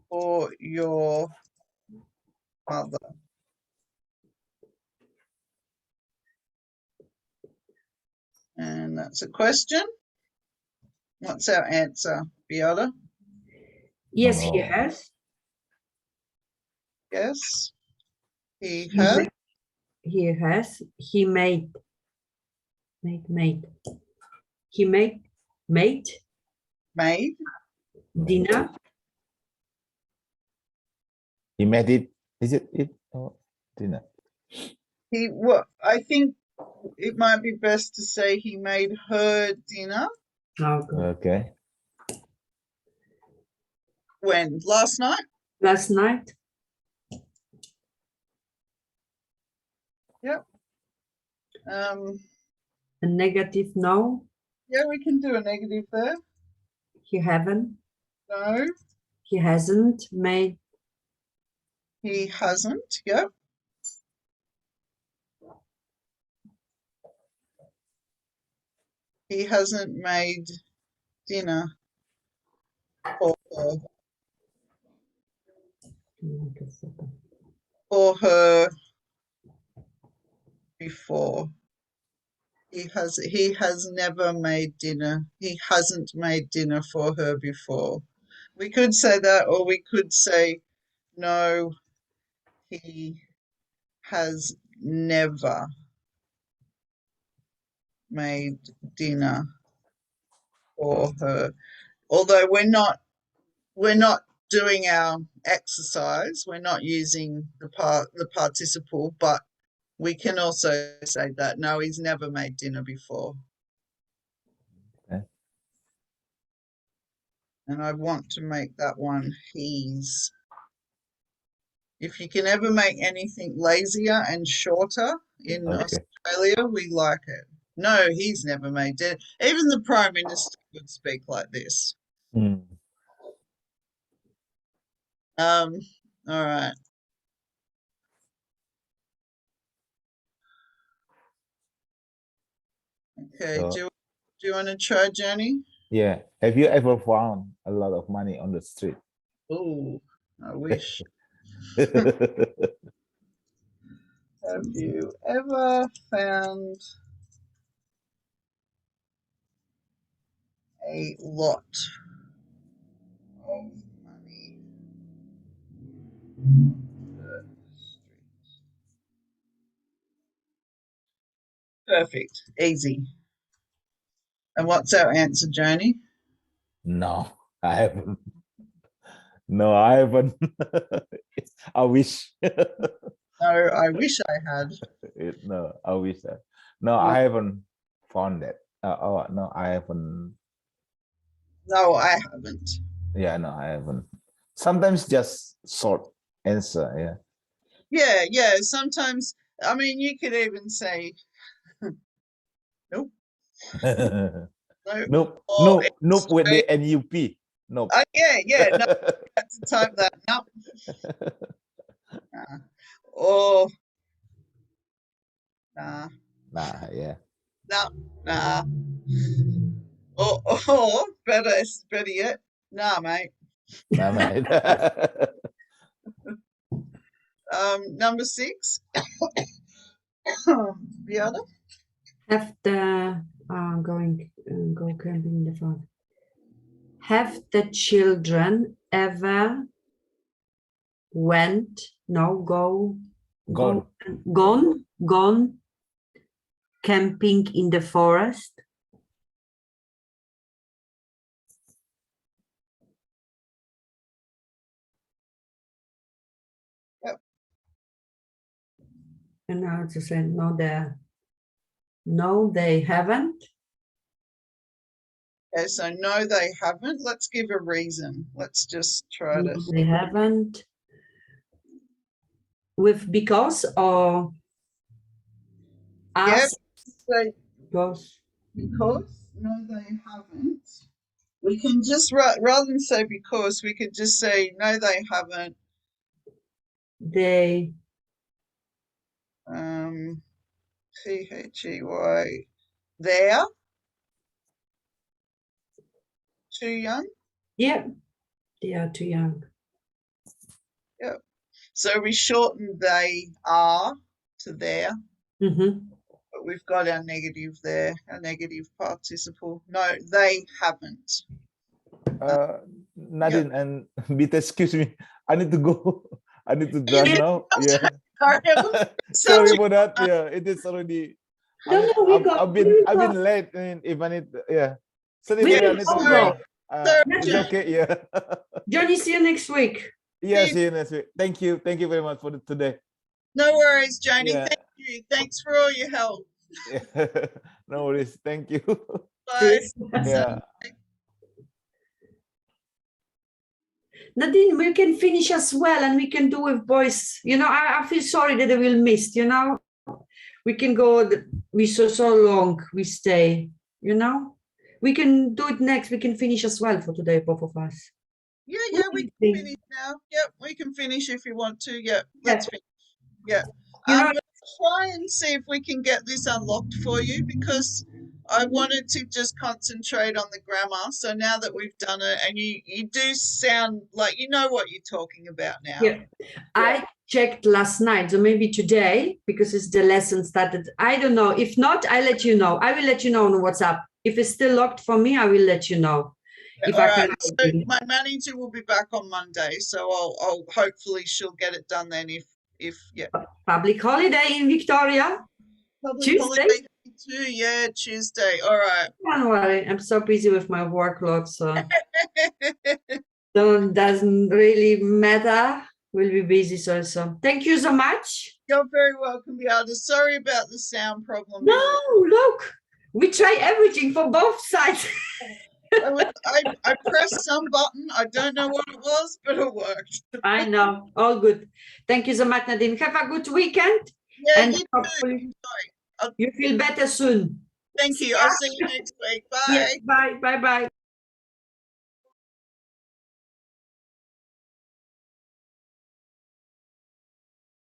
for your mother. And that's a question. What's our answer, Beata? Yes, he Oh. has. Yes, he He has. ma- He has. He made. He made Made. dinner. He made it. Is it or dinner? I think it might be best to say he made her dinner. Oh God. Okay. When? Last night? Last night. Yep. A negative no. Yeah, we can do a negative there. He haven't. No, He hasn't made. he hasn't. Yep. He hasn't made dinner for her before. He has never made dinner. He hasn't made dinner for her before. We could say that, or we could say no, he has never made dinner for her. Although we're not doing our exercise, we're not using the participle, but we can also say that no, he's never made dinner before. Okay. And I want to make that one he's. If you can ever make anything lazier and shorter in Australia, we like it. No, he's never made dinner. Even the Prime Minister would speak like this. All right. Okay, So, do you want to try, Jenny? yeah. Have you ever found a lot of money on the street? Oh, I wish. Have you ever found a lot of money on the street? Perfect. Easy. And what's our answer, Joni? No, I haven't. No, I haven't. I wish. No, I wish I had. No, I wish that. No, I haven't found that. Oh no, I haven't. No, I haven't. Yeah, no, I haven't. Sometimes just short answer. Yeah, yeah. Sometimes, I mean, you could even say, nope, Yeah. nope, Nope, or nope, nope with the NUP. Nope. yeah, no, that's to type that. Nope. Nah. Or nah, Nah, yeah. nah. Or better yet, nah, mate. Nah, mate. Number 6. The other. Have the go camping in the farm. Have the children ever gone camping in the forest? Yep. And now to say no, they haven't. Okay, so no, they haven't. Let's give a reason. Let's just try No, to. they haven't. With because or Yeah, ask say because. no, they haven't. We can just rather than say because, we could just say no, they haven't. They They there too young? Yeah, they are too young. Yeah. So we shortened they are to their, but we've got our negative there, our negative participle. No, they haven't. Nadine and Bita, excuse me. I need to go. I need to You drive need now. to- Yeah. Sorry, Sorry for that. Yeah, it is already. No, we go. I've been late. And if I need, yeah. Sorry We for that. I will need to, all sorry. yeah. Sorry, It's Johnny. okay. Yeah. Johnny, see you next week. Yeah. See you next week. Thank you. Thank you very much for today. No worries, Joni. Yeah. Thank you. Thanks for all your help. Yeah. No worries. Thank you. Bye. Yeah. Nadine, we can finish as well, and we can do with boys. You know, I feel sorry that I will miss. You know, we can go. We so long. We stay. You know, we can do it next. We can finish as well for today, both of us. Yeah, we can finish now. Yep, we can finish if you want to. Yep, let's finish. Yeah. You know, Let's try and see if we can get this unlocked for you, because I wanted to just concentrate on the grammar. So now that we've done it, and you do sound like you know what you're talking about now. yeah. I checked last night, so maybe today, because it's the lesson started. I don't know. If not, I'll let you know. I will let you know on WhatsApp. If it's still locked for me, I will let you know. If All I right. can. So my manager will be back on Monday, so I'll hopefully she'll get it done then. If yeah. Public holiday in Victoria. Public Tuesday? holiday too. Yeah, Tuesday. All right. Don't worry, I'm so busy with my workload, so doesn't really matter. We'll be busy, so thank you so much. You're very welcome, Beata. Sorry about the sound problem. No, look, we try everything for both sides. I pressed some button. I don't know what it was, but it worked. I know, all good. Thank you so much, Nadine. Have a good weekend. Yeah, and you hopefully too. you feel better soon. Thank you. I'll see you next week. Bye. Yeah, bye.